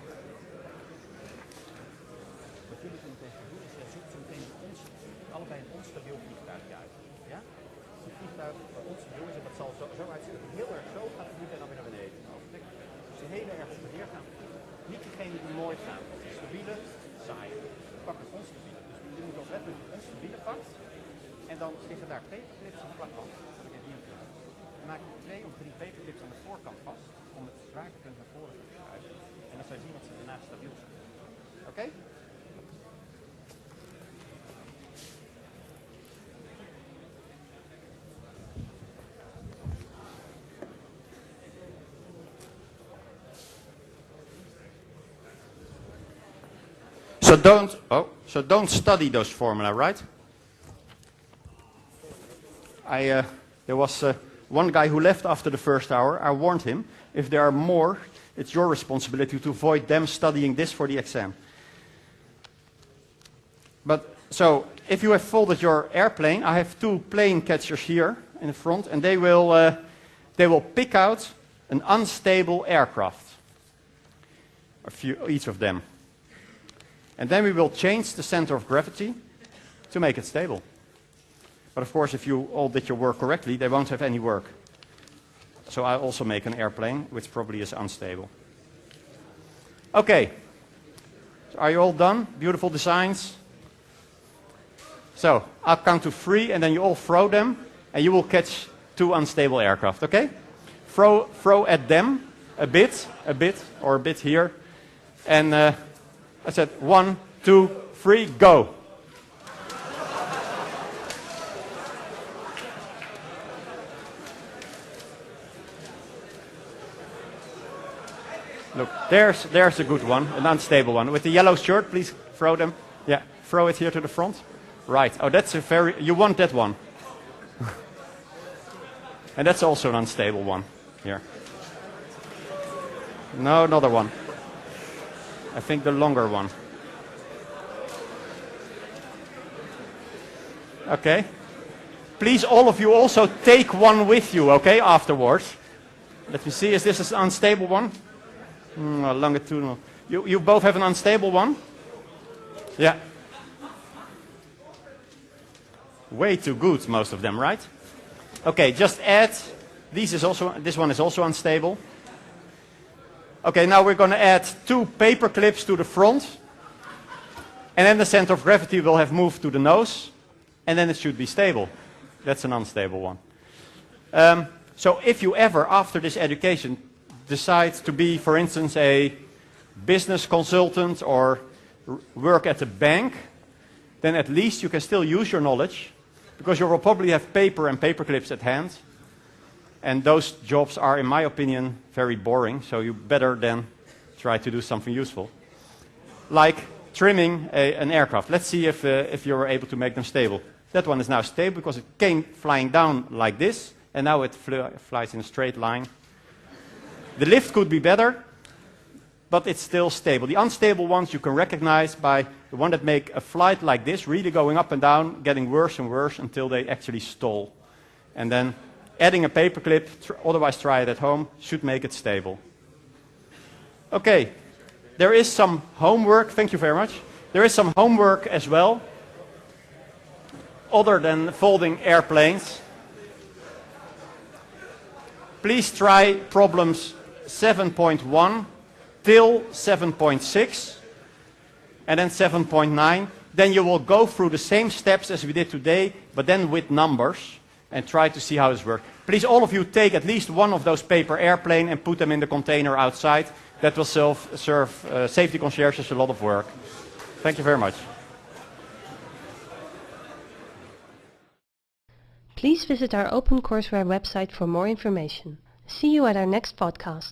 En dan liggen daar paperclips aan de plakband. Dan maak je 2 of 3 paperclips aan de voorkant vast om het zwaartepunt naar voren te verschuiven. En dan zou je zien dat ze daarna stabiel zijn. Oké? So don't study those formula, right? There was one guy who left after the first hour. I warned him, if there are more, it's your responsibility to avoid them studying this for the exam. But, so, if you have folded your airplane, I have 2 plane catchers here in the front, and they will pick out an unstable aircraft. Each of them. And then we will change the center of gravity to make it stable. But of course, if you all did your work correctly, they won't have any work. So I also make an airplane, which probably is unstable. Okay. So are you all done? Beautiful designs. So I'll count to 3, and then you all throw them, and you will catch 2 unstable aircraft, okay? Throw at them a bit, or a bit here. And I said 1, 2, 3, go. Look, there's a good one, an unstable one. With the yellow shirt, please throw them. Yeah, throw it here to the front. Right. Oh, that's a very... You want that one. And that's also an unstable one. Here. No, another one. I think the longer one. Okay. Please, all of you also take one with you, okay, afterwards. Let me see, is this an unstable one? Longitudinal. You both have an unstable one? Yeah. Way too good, most of them, right? Okay, just add. This one is also unstable. Okay, now we're going to add 2 paper clips to the front. And then the center of gravity will have moved to the nose. And then it should be stable. That's an unstable one. So if you ever, after this education, decide to be, for instance, a business consultant or work at a bank, then at least you can still use your knowledge, because you will probably have paper and paper clips at hand. And those jobs are, in my opinion, very boring, so you better then try to do something useful. Like trimming an aircraft. Let's see if you're able to make them stable. That one is now stable because it came flying down like this, and now it flies in a straight line. The lift could be better, but it's still stable. The unstable ones you can recognize by the one that make a flight like this, really going up and down, getting worse and worse until they actually stall. And then adding a paperclip, otherwise try it at home, should make it stable. Okay, there is some homework. Thank you very much. There is some homework as well, other than folding airplanes. Please try problems 7.1 till 7.6 and then 7.9. Then you will go through the same steps as we did today, but then with numbers, and try to see how this works. Please, all of you, take at least one of those paper airplane and put them in the container outside. That will serve safety concierges a lot of work. Thank you very much. Please visit our OpenCourseWare website for more information. See you at our next podcast.